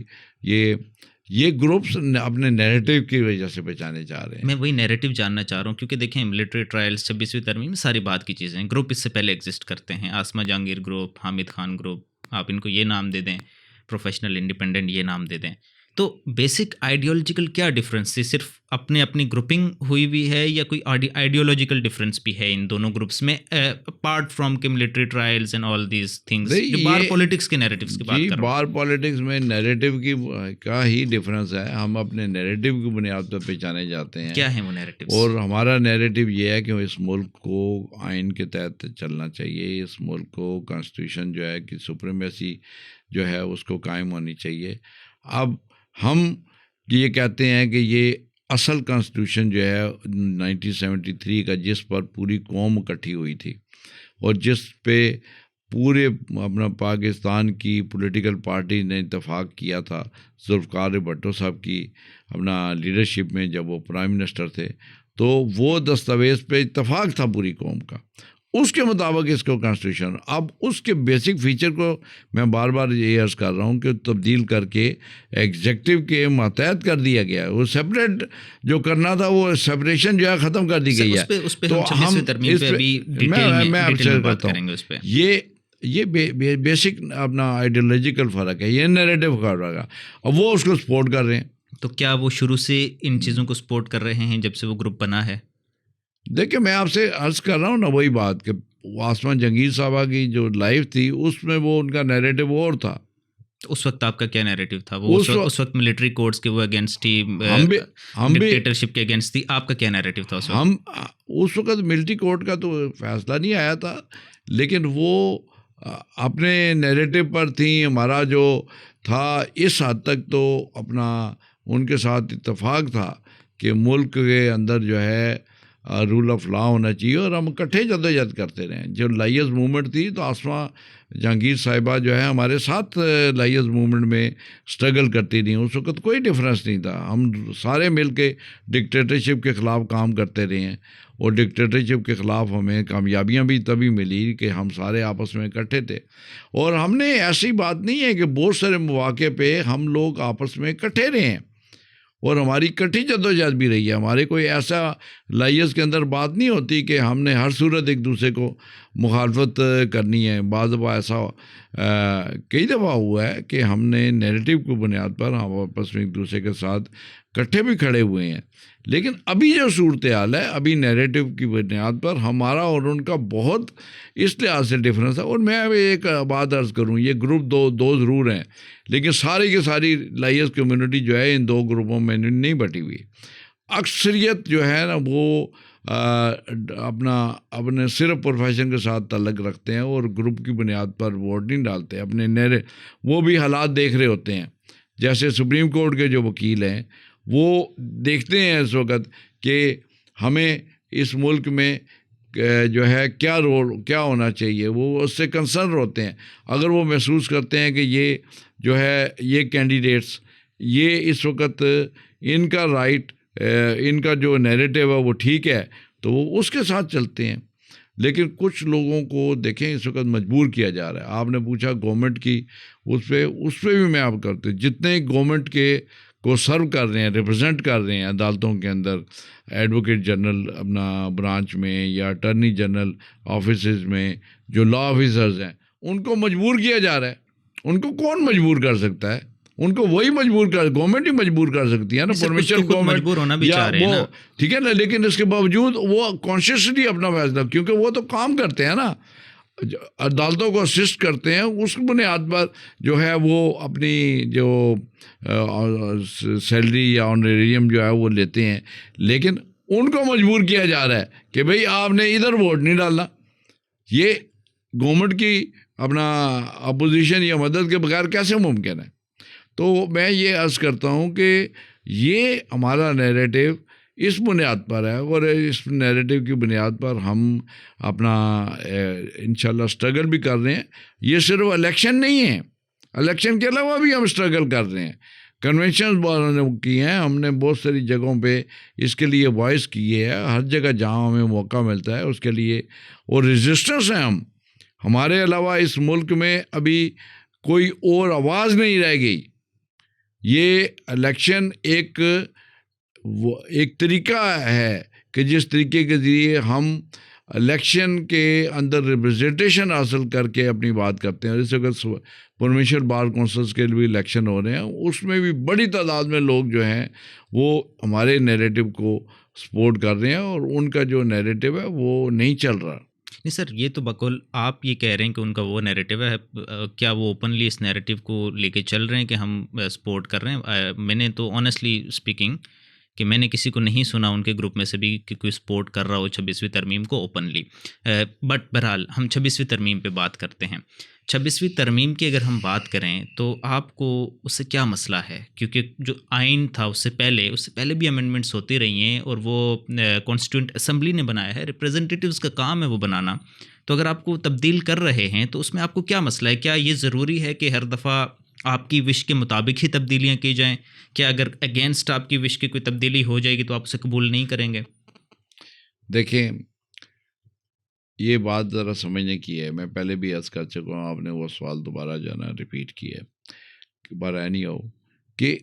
ये ग्रुप्स अपने नैरेटिव की वजह से बचाने चाह रहे हैं। मैं वही नैरेटिव जानना चाह रहा हूँ, क्योंकि देखें मिलिट्री ट्रायल्स 26वीं तरमीम में सारी बात की चीज़ें हैं। ग्रुप इससे पहले एग्जिस्ट करते हैं, आसमा जहांगीर ग्रुप, हामिद खान ग्रुप, आप इनको ये नाम दे दें, प्रोफेशनल इंडिपेंडेंट ये नाम दे दें। तो बेसिक आइडियोलॉजिकल क्या डिफरेंस है? सिर्फ अपने अपनी ग्रुपिंग हुई हुई है, या कोई आइडियोलॉजिकल डिफरेंस भी है इन दोनों ग्रुप्स में, अपार्ट फ्रॉम के military trials and all these things, जो बार पॉलिटिक्स के नैरेटिव्स की बात कर रहा हूँ? बार पॉलिटिक्स में नैरेटिव की का ही डिफरेंस है। हम अपने नैरेटिव की बुनियाद पर पहचाने जाते हैं। क्या है वो नैरेटिव्स? और हमारा नैरेटिव ये है कि इस मुल्क को आइन के तहत चलना चाहिए। इस मुल्क को कॉन्स्टिट्यूशन जो है कि सुप्रीमेसी जो है उसको कायम होनी चाहिए। अब हम ये कहते हैं कि ये असल कॉन्स्टिट्यूशन जो है 1973 का, जिस पर पूरी कौम इकट्ठी हुई थी और जिस पे पूरे अपना पाकिस्तान की पॉलिटिकल पार्टी ने इत्तेफाक किया था, जुल्फ़िकार भुट्टो साहब की अपना लीडरशिप में जब वो प्राइम मिनिस्टर थे, तो वो दस्तावेज़ पे इत्तेफाक था पूरी कौम का, उसके मुताबिक इसको कॉन्स्टिट्यूशन। अब उसके बेसिक फीचर को मैं बार बार ये अर्ज़ कर रहा हूँ कि तब्दील करके एग्जेक्टिव के मातहत कर दिया गया। वो सेपरेट जो करना था, वो सेपरेशन जो है ख़त्म कर दी गई है। तो हम मैं आपसे करता हूँ, ये बेसिक अपना आइडियोलॉजिकल फ़र्क है, ये नैरेटिव का फ़र्क है, और वो उसको सपोर्ट कर रहे हैं। तो क्या वो शुरू से इन चीज़ों को सपोर्ट कर रहे हैं जब से वो ग्रुप बना है? देखिए, मैं आपसे अर्ज़ कर रहा हूँ ना वही बात कि आसमा जहांगीर साहबा की जो लाइफ थी उसमें वो उनका नैरेटिव और था। तो उस वक्त आपका क्या नैरेटिव था? वो उस वक्त मिलिट्री कोर्ट्स के वो अगेंस्ट थी, हम डिक्टेटरशिप के अगेंस्ट थी। आपका क्या नैरेटिव था उस वक्त? हम उस वक्त मिलिट्री कोर्ट का तो फैसला नहीं आया था, लेकिन वो अपने नैरेटिव पर थी। हमारा जो था इस हद तक तो अपना उनके साथ इत्तेफाक था कि मुल्क के अंदर जो है रूल ऑफ लॉ होना चाहिए, और हम इकट्ठे जद्दोजहद करते रहे। जो लाइयर्स मूवमेंट थी, तो आसमा जहांगीर साहिबा जो है हमारे साथ लाइयर्स मूवमेंट में स्ट्रगल करती रही। उस वक्त कोई डिफरेंस नहीं था, हम सारे मिल के डिक्टेटरशिप के ख़िलाफ़ काम करते रहे हैं, और डिक्टेटरशिप के ख़िलाफ़ हमें कामयाबियाँ भी तभी मिली कि हम सारे आपस में इकट्ठे थे। और हमने ऐसी बात नहीं है कि बहुत सारे मौके पे हम लोग आपस में इकट्ठे रहे हैं, और हमारी इकट्ठी जद्दोजहद भी रही है। हमारे कोई ऐसा लाइयर्स के अंदर बात नहीं होती कि हमने हर सूरत एक दूसरे को मुखालफत करनी है। बाज़ दफ़ा ऐसा कई दफ़ा हुआ है कि हमने नैरेटिव की बुनियाद पर हम आपस में एक दूसरे के साथ इकट्ठे भी खड़े हुए हैं। लेकिन अभी जो सूरत हाल है, अभी नैरेटिव की बुनियाद पर हमारा और उनका बहुत इस लिहाज से डिफरेंस है। और मैं अभी एक बात अर्ज़ करूँ, ये ग्रुप दो ज़रूर हैं, लेकिन सारी की सारी लाइयर्स कम्युनिटी जो है इन 2 ग्रुपों में नहीं बटी हुई। अक्सरियत जो है ना वो अपने सिर्फ प्रोफेशन के साथ ताल्लुक़ रखते हैं और ग्रुप की बुनियाद पर वोट नहीं डालते, अपने नहरे वो भी हालात देख रहे होते हैं। जैसे सुप्रीम कोर्ट के जो वकील हैं वो देखते हैं इस वक्त कि हमें इस मुल्क में जो है क्या रोल क्या होना चाहिए, वो उससे कंसर्न होते हैं। अगर वो महसूस करते हैं कि ये जो है ये कैंडिडेट्स ये इस वक्त इनका राइट इनका जो नैरेटिव है वो ठीक है तो वो उसके साथ चलते हैं। लेकिन कुछ लोगों को देखें इस वक्त मजबूर किया जा रहा है। आपने पूछा गवर्नमेंट की, उस पर भी मैं आप करते जितने गवर्नमेंट के को सर्व कर रहे हैं, रिप्रेजेंट कर रहे हैं अदालतों के अंदर, एडवोकेट जनरल अपना ब्रांच में या अटर्नी जनरल ऑफिसेज में जो लॉ ऑफिसर्स हैं, उनको मजबूर किया जा रहा है। उनको कौन मजबूर कर सकता है? उनको वही मजबूर कर, गवर्नमेंट ही मजबूर कर सकती है ना, परमिशन गवर्नमेंट मजबूर होना भी चाह रहे हैं ना, ठीक है ना। लेकिन इसके बावजूद वो कॉन्शियसली अपना फैसला, क्योंकि वो तो काम करते हैं ना, अदालतों को असिस्ट करते हैं, उस बुनियाद पर जो है वो अपनी जो सैलरी या ऑनरेरियम जो है वो लेते हैं। लेकिन उनको मजबूर किया जा रहा है कि भाई आपने इधर वोट नहीं डालना। ये गवर्नमेंट की अपना अपोजिशन या मदद के बगैर कैसे मुमकिन है? तो मैं ये अर्ज़ करता हूँ कि ये हमारा नैरेटिव इस बुनियाद पर है और इस नैरेटिव की बुनियाद पर हम अपना इंशाल्लाह स्ट्रगल भी कर रहे हैं। ये सिर्फ इलेक्शन नहीं है, इलेक्शन के अलावा भी हम स्ट्रगल कर रहे हैं। कन्वेंशन बहुत की हैं हमने, बहुत सारी जगहों पे इसके लिए वॉइस की है, हर जगह जहाँ हमें मौका मिलता है उसके लिए, और रेजिस्टेंस हैं हम। हमारे अलावा इस मुल्क में अभी कोई और आवाज़ नहीं रह गई। ये इलेक्शन एक तरीका है कि जिस तरीके के ज़रिए हम इलेक्शन के अंदर रिप्रेजेंटेशन हासिल करके अपनी बात करते हैं। जैसे अगर प्रोविंशियल बार काउंसिल्स के लिए भी इलेक्शन हो रहे हैं, उसमें भी बड़ी तादाद में लोग जो हैं वो हमारे नैरेटिव को सपोर्ट कर रहे हैं और उनका जो नैरेटिव है वो नहीं चल रहा। नहीं सर, ये तो बकौल आप ये कह रहे हैं कि उनका वो नैरेटिव है, क्या वो ओपनली इस नैरेटिव को लेके चल रहे हैं कि हम सपोर्ट कर रहे हैं? मैंने तो ऑनेस्टली स्पीकिंग कि मैंने किसी को नहीं सुना उनके ग्रुप में से भी कि कोई सपोर्ट कर रहा हो 26वीं तरमीम को ओपनली। बट बहरहाल हम 26वीं तरमीम पे बात करते हैं। 26वीं तरमीम की अगर हम बात करें तो आपको उससे क्या मसला है? क्योंकि जो आइन था उससे पहले भी अमेंडमेंट्स होती रही हैं और वो कॉन्स्टिट्यूंट असेंबली ने बनाया है, रिप्रेजेंटेटिव्स का काम है वो बनाना। तो अगर आपको तब्दील कर रहे हैं तो उसमें आपको क्या मसला है? क्या ये ज़रूरी है कि हर दफ़ा आपकी विश के मुताबिक ही तब्दीलियाँ की जाएँ? क्या अगर अगेंस्ट आपकी विश की कोई तब्दीली हो जाएगी तो आप उसे कबूल नहीं करेंगे? देखें, ये बात ज़रा समझने की है। मैं पहले भी अर्ज़ कर चुका हूँ, आपने वो सवाल दोबारा जो है ना रिपीट किया है कि बार नहीं हो कि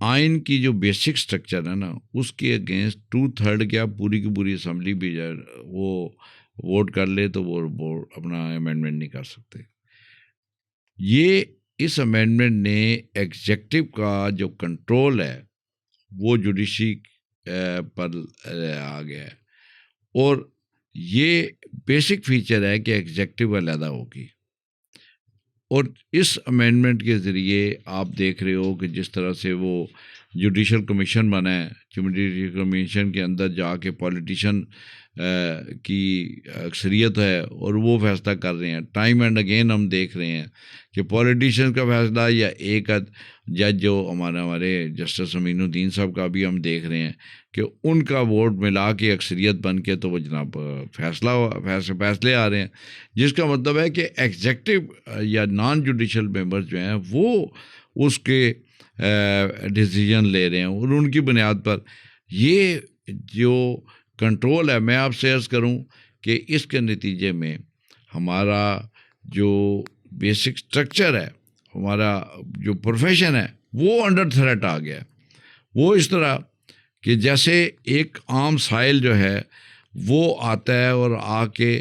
आइन की जो बेसिक स्ट्रक्चर है ना उसके अगेंस्ट 2/3 क्या पूरी की पूरी असम्बली भी वो वोट कर ले तो वो अपना अमेंडमेंट नहीं कर सकते। ये इस अमेंडमेंट ने एग्जेक्टिव का जो कंट्रोल है वो जुडिशरी पर आ गया है और ये बेसिक फीचर है कि एग्जेक्टिव अलहदा होगी। और इस अमेंडमेंट के ज़रिए आप देख रहे हो कि जिस तरह से वो जुडिशल कमीशन बना है, जुडिशल कमीशन के अंदर जाके पॉलिटिशियन की अक्सरियत है और वो फैसला कर रहे हैं। टाइम एंड अगेन हम देख रहे हैं कि पॉलिटिशियन का फैसला या एक जज जो हमारे जस्टिस अमीनुद्दीन साहब का भी हम देख रहे हैं कि उनका वोट मिला के अक्सरियत बन के तो वो जनाब फैसले आ रहे हैं, जिसका मतलब है कि एग्जेक्टिव या नॉन जुडिशल मेंबर्स जो हैं वो उसके डिसीजन ले रहे हैं और उनकी बुनियाद पर ये जो कंट्रोल है। मैं आपसे अर्ज़ करूं कि इसके नतीजे में हमारा जो बेसिक स्ट्रक्चर है, हमारा जो प्रोफेशन है वो अंडर थ्रेट आ गया। वो इस तरह कि जैसे एक आम साइल जो है वो आता है और आके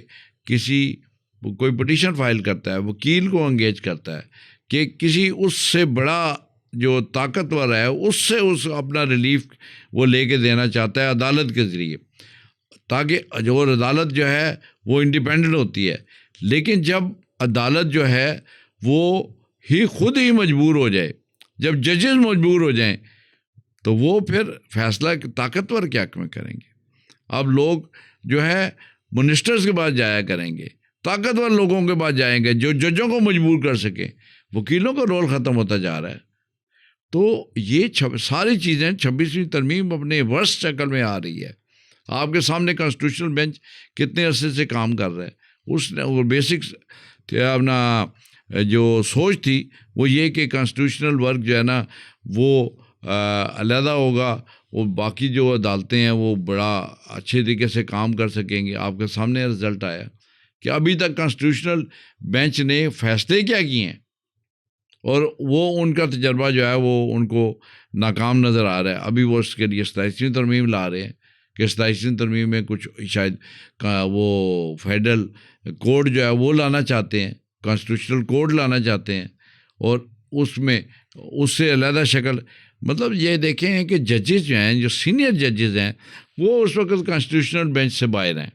कोई पिटीशन फाइल करता है, वकील को एंगेज करता है कि किसी उससे बड़ा जो ताकतवर है उससे अपना रिलीफ वो लेके देना चाहता है अदालत के ज़रिए, ताकि जो अदालत जो है वो इंडिपेंडेंट होती है। लेकिन जब अदालत जो है वो खुद ही मजबूर हो जाए, जब जजेस मजबूर हो जाएं, तो वो फिर फैसला ताकतवर क्या में करेंगे। अब लोग जो है मिनिस्टर्स के पास जाया करेंगे, ताकतवर लोगों के पास जाएंगे जो जजों को मजबूर कर सके। वकीलों का रोल ख़त्म होता जा रहा है। तो ये सारी चीज़ें 26वीं तरमीम अपने वर्स्ट शक्ल में आ रही है। आपके सामने कॉन्स्टिट्यूशनल बेंच कितने अरसे से काम कर रहा है। उसने वो बेसिक अपना जो सोच थी वो ये कि कॉन्स्टिट्यूशनल वर्क जो है ना वो अलहदा होगा, वो बाकी जो अदालतें हैं वो बड़ा अच्छे तरीके से काम कर सकेंगे। आपके सामने रिजल्ट आया कि अभी तक कॉन्स्टिट्यूशनल बेंच ने फैसले क्या किए हैं और वो उनका तजर्बा जो है वो उनको नाकाम नज़र आ रहा है। अभी वो उसके लिए 27वीं तरमीम ला रहे हैं कि 27वीं तरमीम में कुछ शायद वो फेडरल कोड जो है वो लाना चाहते हैं, कॉन्स्टिट्यूशनल कोड लाना चाहते हैं, और उसमें उससे अलहदा शक्ल। मतलब ये देखें हैं कि जजेस जो हैं, जो सीनियर जजेस हैं, वो उस वक्त कॉन्स्टिट्यूशनल बेंच से बाहर हैं,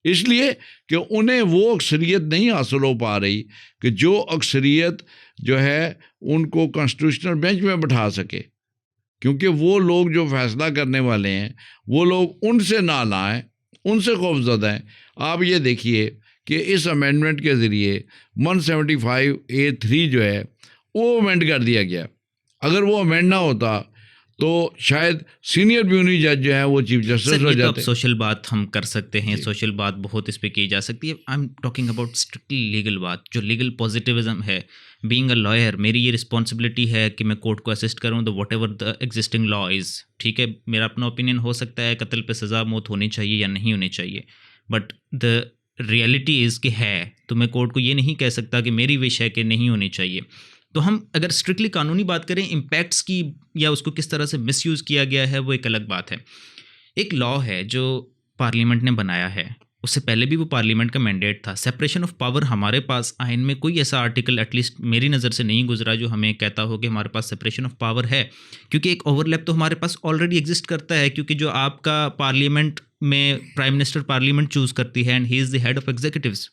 इसलिए कि उन्हें वो अक्सरियत नहीं हासिल हो पा रही कि जो अक्सरियत जो है उनको कॉन्स्टिट्यूशनल बेंच में बैठा सके, क्योंकि वो लोग जो फैसला करने वाले हैं वो लोग उनसे ना लाएं, उनसे खौफजदा हैं। आप ये देखिए कि इस अमेंडमेंट के ज़रिए 175A3 जो है वो अमेंड कर दिया गया। अगर वो अमेंड ना होता तो शायद सीनियर प्यूनी जज जो है वो चीफ जस्टिस हो ये तो जाते। अब सोशल बात हम कर सकते हैं, सोशल बात बहुत इस पे की जा सकती है। I am talking about strictly legal बात, जो लीगल पॉजिटिविज्म है। बीइंग अ लॉयर, मेरी ये रिस्पॉन्सिबिलिटी है कि मैं कोर्ट को असिस्ट करूं the what ever the existing law is. ठीक है, मेरा अपना ओपिनियन हो सकता है कत्ल पे सज़ा मौत होनी चाहिए या नहीं होनी चाहिए, बट द रियलिटी इज़ कि है, तो मैं कोर्ट को ये नहीं कह सकता कि मेरी विश है कि नहीं होनी चाहिए। तो हम अगर स्ट्रिक्टली कानूनी बात करें इम्पैक्ट्स की, या उसको किस तरह से मिसयूज़ किया गया है, वो एक अलग बात है। एक लॉ है जो पार्लियामेंट ने बनाया है, उससे पहले भी वो पार्लियामेंट का मैंडेट था। सेपरेशन ऑफ पावर हमारे पास आइन में कोई ऐसा आर्टिकल एटलीस्ट मेरी नज़र से नहीं गुजरा जो हमें कहता हो कि हमारे पास सेपरेशन ऑफ पावर है, क्योंकि एक ओवरलैप तो हमारे पास ऑलरेडी एग्जिस्ट करता है। क्योंकि जो आपका पार्लियामेंट में प्राइम मिनिस्टर पार्लियामेंट चूज़ करती है and he is the head of executives,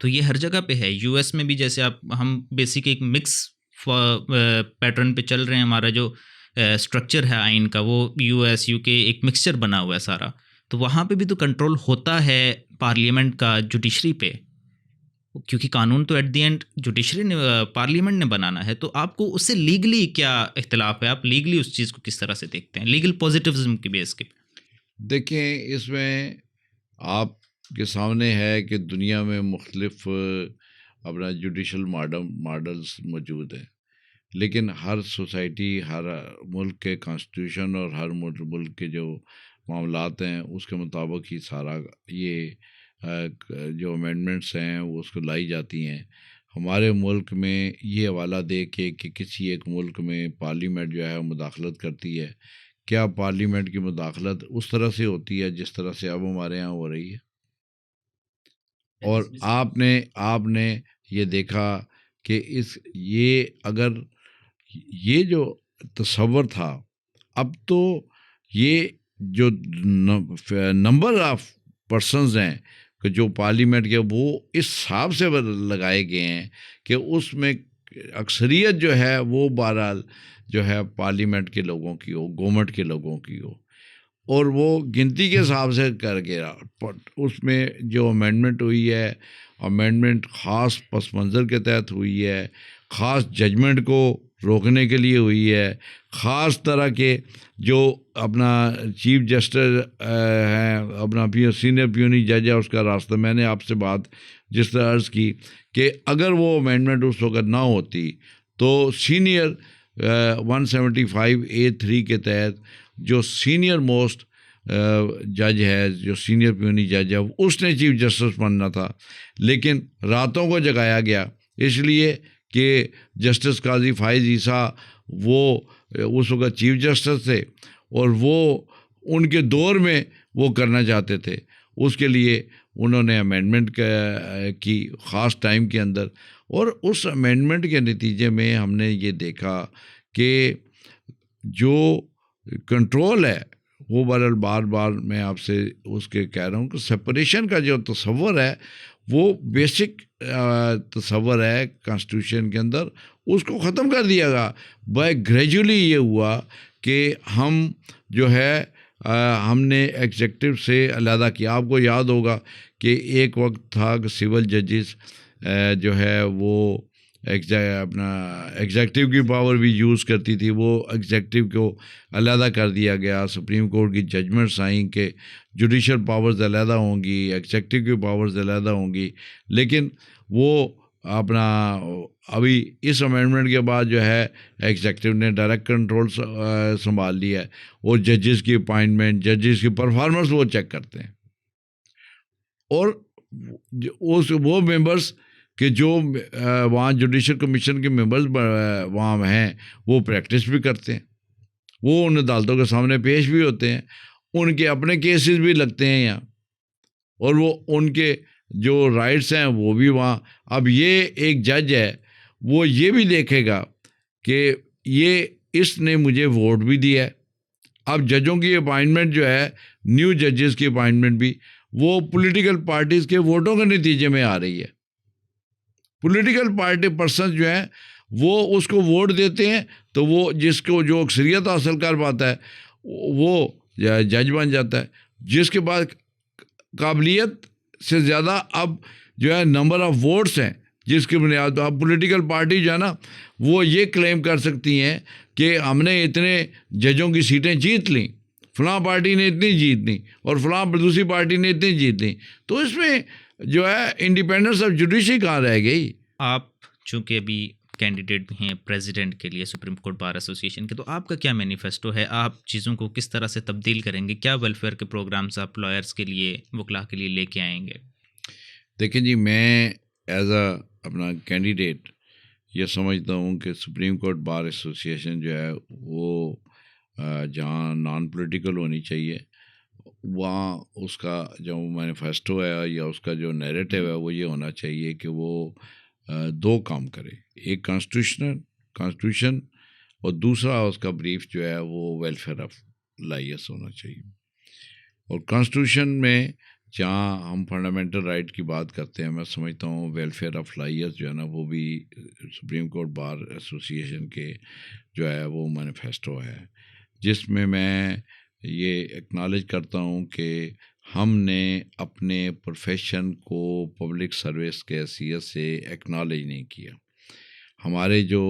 तो ये हर जगह पे है। यूएस में भी जैसे हम बेसिक एक मिक्स पैटर्न पे चल रहे हैं। हमारा जो स्ट्रक्चर है आइन का वो यूएस यूके एक मिक्सचर बना हुआ है सारा, तो वहाँ पे भी तो कंट्रोल होता है पार्लियामेंट का जुडिशरी पे, क्योंकि कानून तो एट द एंड जुडिशरी ने, पार्लियामेंट ने बनाना है। तो आपको उससे लीगली क्या इख्तिलाफ है? आप लीगली उस चीज़ को किस तरह से देखते हैं, लीगल पॉजिटिविज्म की बेस के? देखें, इसमें आपके सामने है कि दुनिया में मुख्तलिफ अपना जुडिशल मॉडल्स मौजूद हैं, लेकिन हर सोसाइटी, हर मुल्क के कॉन्स्टिट्यूशन और हर मुल्क के जो मामलात हैं उसके मुताबिक ही सारा ये जो अमेंडमेंट्स हैं वो उसको लाई जाती हैं। हमारे मुल्क में ये हवाला दे के कि किसी एक मुल्क में पार्लियामेंट जो है मुदाखलत करती है, क्या पार्लियामेंट की मुदाखलत उस तरह से होती है जिस तरह से अब हमारे यहाँ हो रही है? और आपने ये देखा कि ये अगर ये जो तसव्वुर था, अब तो ये जो नंबर ऑफ पर्सन्स हैं कि जो पार्लियामेंट के, वो इस हिसाब से लगाए गए हैं कि उसमें अक्सरियत जो है वो बहरहाल जो है पार्लियामेंट के लोगों की हो, गवर्नमेंट के लोगों की हो, और वो गिनती के हिसाब से कर गया। उसमें जो अमेंडमेंट हुई है, अमेंडमेंट ख़ास पस मंज़र के तहत हुई है, ख़ास जजमेंट को रोकने के लिए हुई है, ख़ास तरह के जो अपना चीफ जस्टिस हैं, अपना सीनियर प्यूनी जज है, उसका रास्ता। मैंने आपसे बात जिस तरह अर्ज़ की कि अगर वो अमेंडमेंट उस वक्त ना होती तो सीनियर 175A3 के तहत जो सीनियर मोस्ट जज है, जो सीनियर प्यूनी जज है, उसने चीफ जस्टिस बनना था, लेकिन रातों को जगाया गया इसलिए कि जस्टिस काजी फाइज ईसा वो उस वक्त चीफ जस्टिस थे और वो उनके दौर में वो करना चाहते थे। उसके लिए उन्होंने अमेंडमेंट की ख़ास टाइम के अंदर, और उस अमेंडमेंट के नतीजे में हमने ये देखा कि जो कंट्रोल है वो बार बार मैं आपसे उसके कह रहा हूँ कि सेपरेशन का जो तसव्वुर है वो बेसिक तसव्वुर है कॉन्स्टिट्यूशन के अंदर, उसको ख़त्म कर दिया गया। बाय ग्रेजुअली ये हुआ कि हम जो है हमने एग्जेक्टिव से अलहदा किया। आपको याद होगा कि एक वक्त था कि सिविल जजेस जो है वो अपना एग्जेक्टिव की पावर भी यूज़ करती थी, वो एग्जेक्टिव को अलहदा कर दिया गया। सुप्रीम कोर्ट की जजमेंट्स आई कि जुडिशल पावर्स अलहदा होंगी, एग्जेक्टिव की पावर्स अलहदा होंगी, लेकिन वो अपना अभी इस अमेंडमेंट के बाद जो है एग्जेक्टिव ने डायरेक्ट कंट्रोल संभाल लिया है और जजेस की अपॉइंटमेंट, जजेस की परफॉर्मेंस वो चेक करते हैं। और उस वो मेंबर्स कि जो वहाँ जुडिशल कमीशन के मेंबर्स वहाँ हैं, वो प्रैक्टिस भी करते हैं, वो उन अदालतों के सामने पेश भी होते हैं, उनके अपने केसेस भी लगते हैं यहाँ, और वो उनके जो राइट्स हैं वो भी वहाँ। अब ये एक जज है, वो ये भी देखेगा कि ये इसने मुझे वोट भी दिया है। अब जजों की अपॉइंटमेंट जो है, न्यू जजेस की अपॉइंटमेंट भी, वो पॉलिटिकल पार्टीज के वोटों के नतीजे में आ रही है। पॉलिटिकल पार्टी पर्सन जो है वो उसको वोट देते हैं, तो वो जिसको जो अक्सरियत हासिल कर पाता है वो जज बन जाता है, जिसके बाद काबिलियत से ज़्यादा अब जो है नंबर ऑफ वोट्स हैं जिसकी बुनियाद पर अब पॉलिटिकल पार्टी जो है ना, वो ये क्लेम कर सकती हैं कि हमने इतने जजों की सीटें जीत लीं, फलां पार्टी ने इतनी जीत ली और फलां दूसरी पार्टी ने इतनी जीत ली, तो इसमें जो है इंडिपेंडेंस ऑफ जुडिशरी कहाँ रह गई। आप चूंकि अभी कैंडिडेट भी हैं प्रेसिडेंट के लिए सुप्रीम कोर्ट बार एसोसिएशन के, तो आपका क्या मैनिफेस्टो है? आप चीज़ों को किस तरह से तब्दील करेंगे? क्या वेलफेयर के प्रोग्राम्स आप लॉयर्स के लिए, वकला के लिए लेके आएंगे? देखिए जी, मैं एज अपना कैंडिडेट ये समझता हूँ कि सुप्रीम कोर्ट बार एसोसिएशन जो है वो जहाँ नॉन पॉलिटिकल होनी चाहिए, वहाँ उसका जो मैनिफेस्टो है या उसका जो नैरेटिव है वो ये होना चाहिए कि वो दो काम करे, एक कॉन्स्टिट्यूशन और दूसरा उसका ब्रीफ जो है वो वेलफेयर ऑफ लाइयर्स होना चाहिए। और कॉन्स्टिट्यूशन में जहाँ हम फंडामेंटल राइट की बात करते हैं, मैं समझता हूँ वेलफेयर ऑफ लाइयर्स जो है ना, वो भी सुप्रीम कोर्ट बार एसोसिएशन के जो है वो मैनिफेस्टो है, जिसमें मैं ये एक्नॉलेज करता हूँ कि हमने अपने प्रोफेशन को पब्लिक सर्विस के हैसियत से एक्नॉलेज नहीं किया। हमारे जो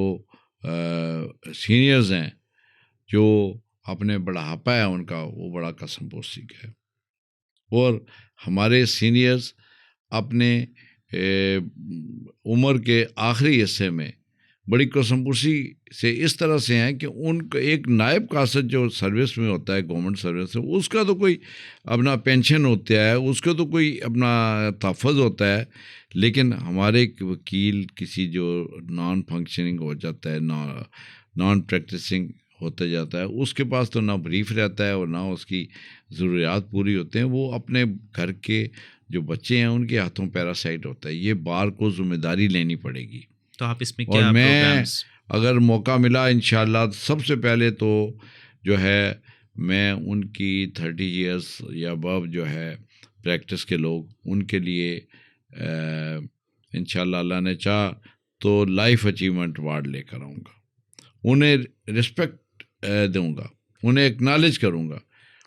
सीनियर्स हैं, जो अपने बढ़ापा है उनका, वो बड़ा कसमपोशी है, और हमारे सीनियर्स अपने उम्र के आखिरी हिस्से में बड़ी कसमपुशी से इस तरह से हैं कि उनका एक नायब कासद जो सर्विस में होता है, गवर्नमेंट सर्विस में, उसका तो कोई अपना पेंशन होता है, उसका तो कोई अपना तहफ़्फ़ुज़ होता है, लेकिन हमारे वकील किसी जो नॉन फंक्शनिंग हो जाता है, नॉन प्रैक्टिसिंग होते जाता है, उसके पास तो ना ब्रीफ रहता है और ना उसकी ज़रूरियात पूरी होते हैं, वो अपने घर के जो बच्चे हैं उनके हाथों पैरासाइट होता है। ये बार को जिम्मेदारी लेनी पड़ेगी। तो आप इसमें और क्या मैं प्रोग्राम्स? अगर मौका मिला इंशाल्लाह, सबसे पहले तो जो है मैं उनकी 30 इयर्स या अबव जो है प्रैक्टिस के लोग, उनके लिए इंशाल्लाह अल्लाह ने चाह तो लाइफ अचीवमेंट अवार्ड लेकर आऊँगा, उन्हें रिस्पेक्ट दूँगा, उन्हें एक्नॉलेज करूँगा।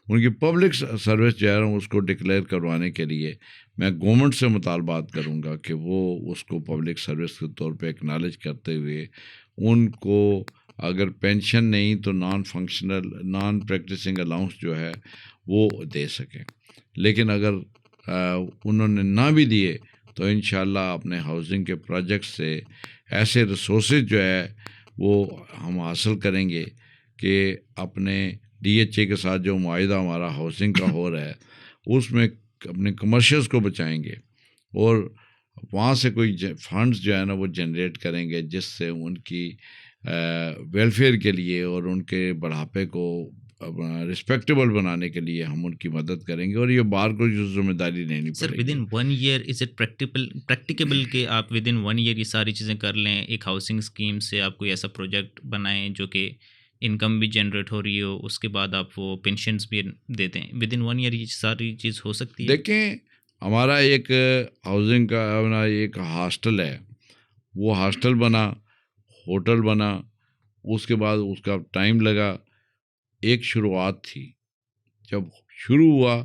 उनकी पब्लिक सर्विस जो है उसको डिक्लेयर करवाने के लिए मैं गवर्नमेंट से मुतालबात करूँगा कि वो उसको पब्लिक सर्विस के तौर पे एक्नॉलेज करते हुए उनको अगर पेंशन नहीं तो non functional, non practicing allowance जो है वो दे सकें। लेकिन अगर उन्होंने ना भी दिए तो इंशाल्लाह अपने हाउसिंग के प्रोजेक्ट से ऐसे रिसोर्सेज जो है वो हम हासिल करेंगे कि अपने DHA के साथ जो मुआहिदा हमारा हाउसिंग का हो रहा है उसमें अपने कमर्शियल्स को बचाएंगे और वहाँ से कोई फंड्स जो है ना वो जनरेट करेंगे, जिससे उनकी वेलफेयर के लिए और उनके बढ़ापे को रिस्पेक्टेबल बनाने के लिए हम उनकी मदद करेंगे, और ये बार को जो जिम्मेदारी लेनी पड़ेगी। Sir, with in 1 year is it practicable कि आप विद इन 1 ईयर ये सारी चीज़ें कर लें? एक हाउसिंग स्कीम से आप कोई ऐसा प्रोजेक्ट बनाएं जो कि इनकम भी जनरेट हो रही हो, उसके बाद आप वो पेंशन्स भी दे दें, विद इन 1 ईयर ये सारी चीज़ हो सकती है? देखें, हमारा एक हाउसिंग का अपना एक हॉस्टल है, वो हॉस्टल बना, होटल बना, उसके बाद उसका टाइम लगा, एक शुरुआत थी, जब शुरू हुआ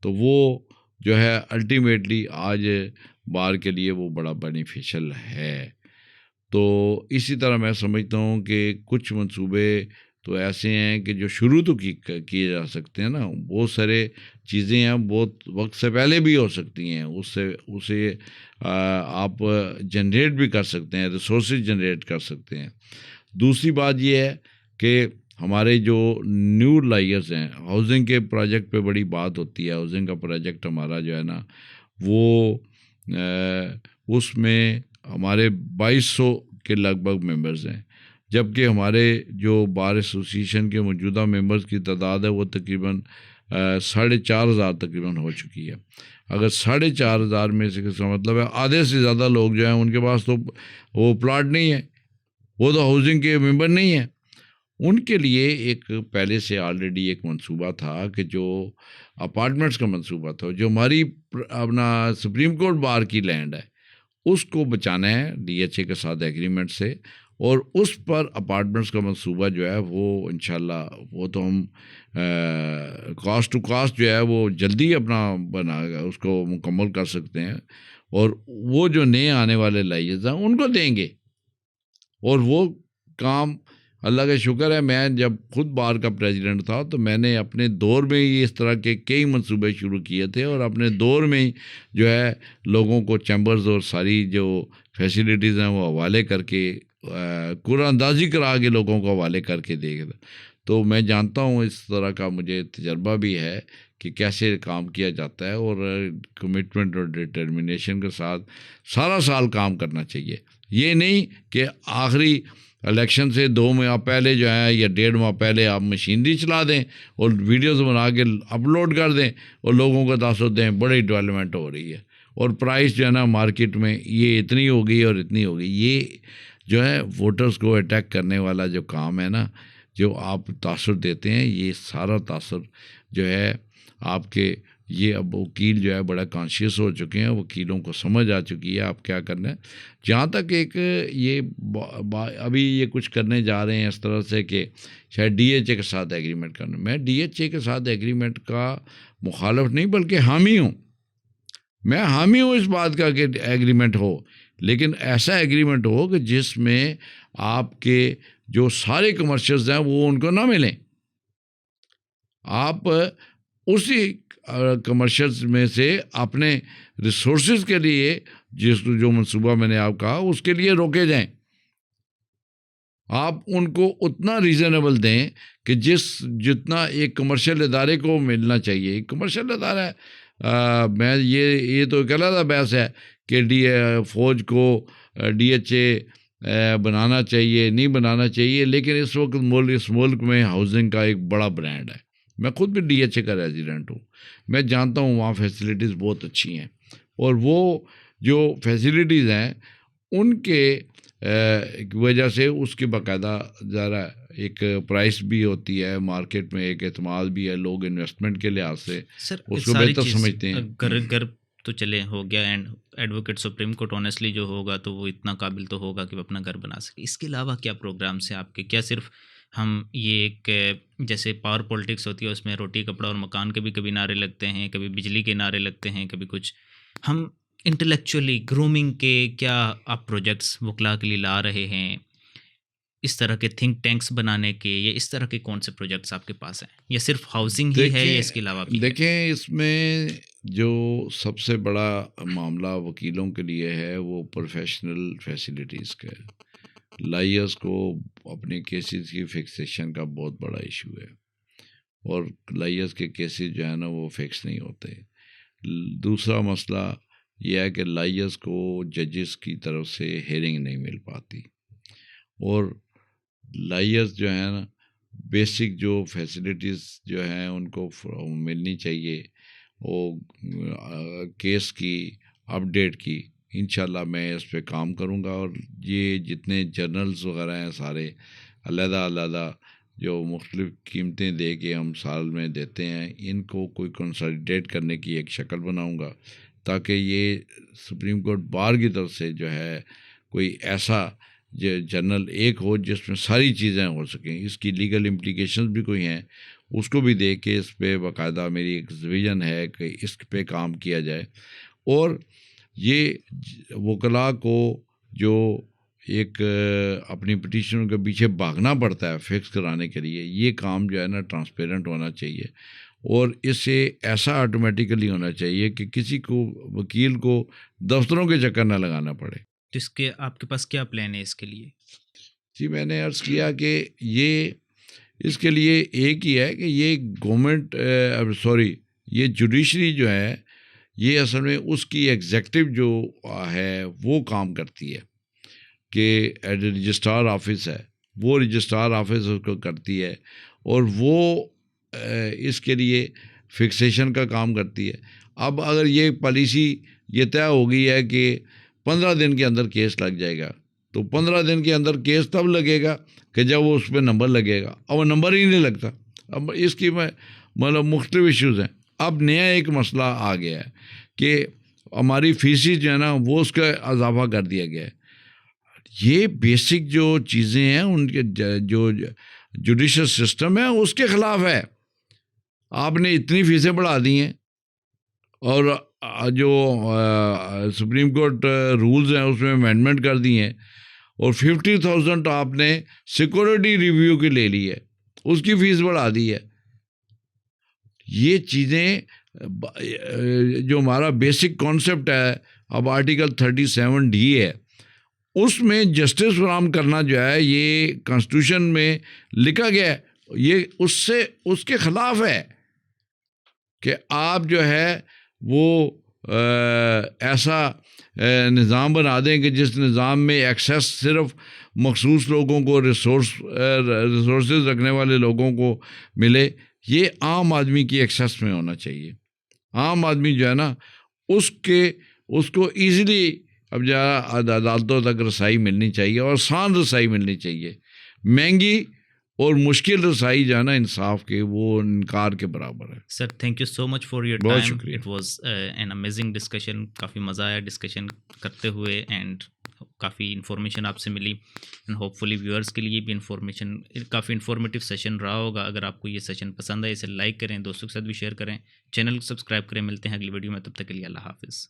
तो वो जो है अल्टीमेटली आज बार के लिए वो बड़ा बेनिफिशियल है। तो इसी तरह मैं समझता हूँ कि कुछ मंसूबे तो ऐसे हैं कि जो शुरू तो किए जा सकते हैं ना, बहुत सारे चीज़ें हैं बहुत वक्त से पहले भी हो सकती हैं, उससे उसे आप जनरेट भी कर सकते हैं, रिसोर्सेज जनरेट कर सकते हैं। दूसरी बात ये है कि हमारे जो न्यू लाइयर्स हैं, हाउसिंग के प्रोजेक्ट पे बड़ी बात होती है। हाउसिंग का प्रोजेक्ट हमारा जो है ना वो उसमें हमारे 2200 के लगभग मेंबर्स हैं, जबकि हमारे जो बार एसोसिएशन के मौजूदा मेंबर्स की तादाद है वो तकरीबन 4,500 तकरीबन हो चुकी है। अगर 4,500 में से इसका मतलब है आधे से ज़्यादा लोग जो हैं उनके पास तो वो प्लाट नहीं है, वो तो हाउसिंग के मेंबर नहीं है। उनके लिए एक पहले से ऑलरेडी एक मंसूबा था कि जो अपार्टमेंट्स का मंसूबा था, जो हमारी अपना सुप्रीम कोर्ट बार की लैंड है उसको बचाना है डीएचए के साथ एग्रीमेंट से, और उस पर अपार्टमेंट्स का मंसूबा जो है वो इंशाल्लाह वो तो हम कॉस्ट टू कॉस्ट जो है वो जल्दी अपना बना उसको मुकम्मल कर सकते हैं, और वो जो नए आने वाले लाइसेंस हैं उनको देंगे। और वो काम अल्लाह का शुक्र है, मैं जब खुद बार का प्रेसिडेंट था तो मैंने अपने दौर में ही इस तरह के कई मंसूबे शुरू किए थे, और अपने दौर में ही जो है लोगों को चैम्बर्स और सारी जो फैसिलिटीज़ हैं वो हवाले करके कुरानंदाजी करा के लोगों को हवाले करके देगा। तो मैं जानता हूँ, इस तरह का मुझे तजर्बा भी है कि कैसे काम किया जाता है, और कमिटमेंट और डिटर्मिनेशन के साथ सारा साल काम करना चाहिए। ये नहीं कि आखिरी इलेक्शन से 2 माह पहले जो है या 1.5 माह पहले आप मशीनरी चला दें और वीडियोस बना के अपलोड कर दें और लोगों को तासुर दें बड़ी डेवलपमेंट हो रही है, और प्राइस जो है ना मार्केट में ये इतनी हो गई और इतनी हो गई। ये जो है वोटर्स को अटैक करने वाला जो काम है ना, जो आप तासुर देते हैं, ये सारा तासुर जो है आपके, ये अब वकील जो है बड़ा कॉन्शियस हो चुके हैं, वकीलों को समझ आ चुकी है आप क्या करना है। जहाँ तक एक ये अभी ये कुछ करने जा रहे हैं इस तरह से कि शायद डीएचए के साथ एग्रीमेंट करना, मैं डीएचए के साथ एग्रीमेंट का मुखालफ नहीं बल्कि हामी हूँ। मैं हामी हूँ इस बात का कि एग्रीमेंट हो, लेकिन ऐसा एग्रीमेंट हो कि जिसमें आपके जो सारे कमर्शियल्स हैं वो उनको ना मिलें। आप उसी कमर्शियल्स में से अपने रिसोर्सेज के लिए जो मंसूबा मैंने आप कहा उसके लिए रोके जाएं। आप उनको उतना रीज़नेबल दें कि जितना एक कमर्शियल इदारे को मिलना चाहिए। एक कमर्शियल इदारा है, मैं ये तो कहला था बहस है कि फ़ौज को डीएचए बनाना चाहिए नहीं बनाना चाहिए, लेकिन इस वक्त इस मुल्क में हाउसिंग का एक बड़ा ब्रांड है। मैं खुद भी डीएचए का रेजिडेंट हूँ, मैं जानता हूँ वहाँ फैसिलिटीज़ बहुत अच्छी हैं, और वो जो फैसिलिटीज़ हैं उनके वजह से उसकी बाकायदा ज़रा एक प्राइस भी होती है मार्केट में, एक एतमाद भी है, लोग इन्वेस्टमेंट के लिहाज से सर उसको बेहतर समझते हैं। घर तो चले हो गया, and advocate supreme court honestly जो होगा तो वो इतना काबिल तो होगा कि वो अपना घर बना सके। इसके अलावा क्या प्रोग्राम्स हैं आपके? क्या सिर्फ हम ये एक जैसे पावर पॉलिटिक्स होती है उसमें रोटी कपड़ा और मकान के भी कभी नारे लगते हैं, कभी बिजली के नारे लगते हैं, कभी कुछ, हम इंटेलेक्चुअली ग्रूमिंग के क्या आप प्रोजेक्ट्स वकला के लिए ला रहे हैं? इस तरह के थिंक टैंक्स बनाने के, या इस तरह के कौन से प्रोजेक्ट्स आपके पास हैं, या सिर्फ हाउसिंग ही है या इसके अलावा भी है? देखें, इसमें जो सबसे बड़ा मामला वकीलों के लिए है वो प्रोफेशनल फैसिलिटीज़ का है। लायर्स को अपने केसेस की फिक्सेशन का बहुत बड़ा इशू है, और लायर्स के केसेस जो है ना वो फिक्स नहीं होते। दूसरा मसला यह है कि लायर्स को जजेस की तरफ से हेयरिंग नहीं मिल पाती, और लायर्स जो है ना बेसिक जो फैसिलिटीज़ जो हैं उनको मिलनी चाहिए, वो केस की अपडेट की। इंशाल्लाह मैं इस पे काम करूँगा, और ये जितने जर्नल्स वगैरह हैं सारे अलग-अलग जो मुख्तलिफ़ कीमतें दे के हम साल में देते हैं, इनको कोई कंसोलिडेट करने की एक शक्ल बनाऊँगा, ताकि ये सुप्रीम कोर्ट बार की तरफ से जो है कोई ऐसा जर्नल एक हो जिसमें सारी चीज़ें हो सकें। इसकी लीगल इम्प्लीकेशंस भी कोई हैं उसको भी देख के इस पे बाकायदा मेरी एक विज़न है कि इस पे काम किया जाए। और ये वकला को जो एक अपनी पिटीशनों के पीछे भागना पड़ता है फिक्स कराने के लिए, ये काम जो है ना ट्रांसपेरेंट होना चाहिए और इससे ऐसा ऑटोमेटिकली होना चाहिए कि किसी को, वकील को दफ्तरों के चक्कर ना लगाना पड़े। तो इसके आपके पास क्या प्लान है इसके लिए? जी, मैंने अर्ज़ किया कि ये इसके लिए एक ही है कि ये गवर्नमेंट ये जुडिशरी जो है ये असल में उसकी एग्जेक्टिव जो है वो काम करती है कि रजिस्ट्रार ऑफिस है, वो रजिस्ट्रार ऑफिस उसको करती है और वो इसके लिए फिक्सेशन का काम करती है। अब अगर ये पॉलिसी ये तय हो गई है कि 15 दिन के अंदर केस लग जाएगा, तो 15 दिन के अंदर केस तब लगेगा कि जब वो उस पर नंबर लगेगा, अब वो नंबर ही नहीं लगता। अब इसकी मतलब मुख्तलिफ इश्यूज़ हैं। अब नया एक मसला आ गया है कि हमारी फीसी जो है ना वो उसका इजाफा कर दिया गया है। ये बेसिक जो चीज़ें हैं उनके जो जुडिशल सिस्टम है उसके ख़िलाफ़ है। आपने इतनी फीसें बढ़ा दी हैं और जो सुप्रीम कोर्ट रूल्स हैं उसमें अमेंडमेंट कर दी हैं और 50,000 आपने सिक्योरिटी रिव्यू की ले ली है, उसकी फ़ीस बढ़ा दी है। ये चीज़ें जो हमारा बेसिक कॉन्सेप्ट है, अब आर्टिकल 37D है, उसमें जस्टिस फराहम करना जो है ये कॉन्स्टिट्यूशन में लिखा गया है, ये उसके ख़िलाफ़ है कि आप जो है वो ऐसा निज़ाम बना दें कि जिस निज़ाम में एक्सेस सिर्फ मखसूस लोगों को, रिसोर्सेज रखने वाले लोगों को मिले। ये आम आदमी की एक्सेस में होना चाहिए। आम आदमी जो है ना उसको ईज़िली अब जरा अदालतों तक रसाई मिलनी चाहिए और आसान रसाई मिलनी चाहिए। महंगी और मुश्किल रसाई जो है ना इंसाफ के, वो इनकार के बराबर है। Sir thank you so much for your बहुत टाइम। शुक्रिया। It was an amazing discussion. काफ़ी मज़ा आया डिस्कशन करते हुए एंड काफ़ी इन्फॉर्मेशन आपसे मिली एंड होपफुली व्यूअर्स के लिए भी काफ़ी इन्फॉर्मेटिव सेशन रहा होगा। अगर आपको ये सेशन पसंद आए इसे लाइक करें, दोस्तों के साथ भी शेयर करें, चैनल को सब्सक्राइब करें। मिलते हैं अगली वीडियो में, तब तक के लिए अल्लाह हाफिज़।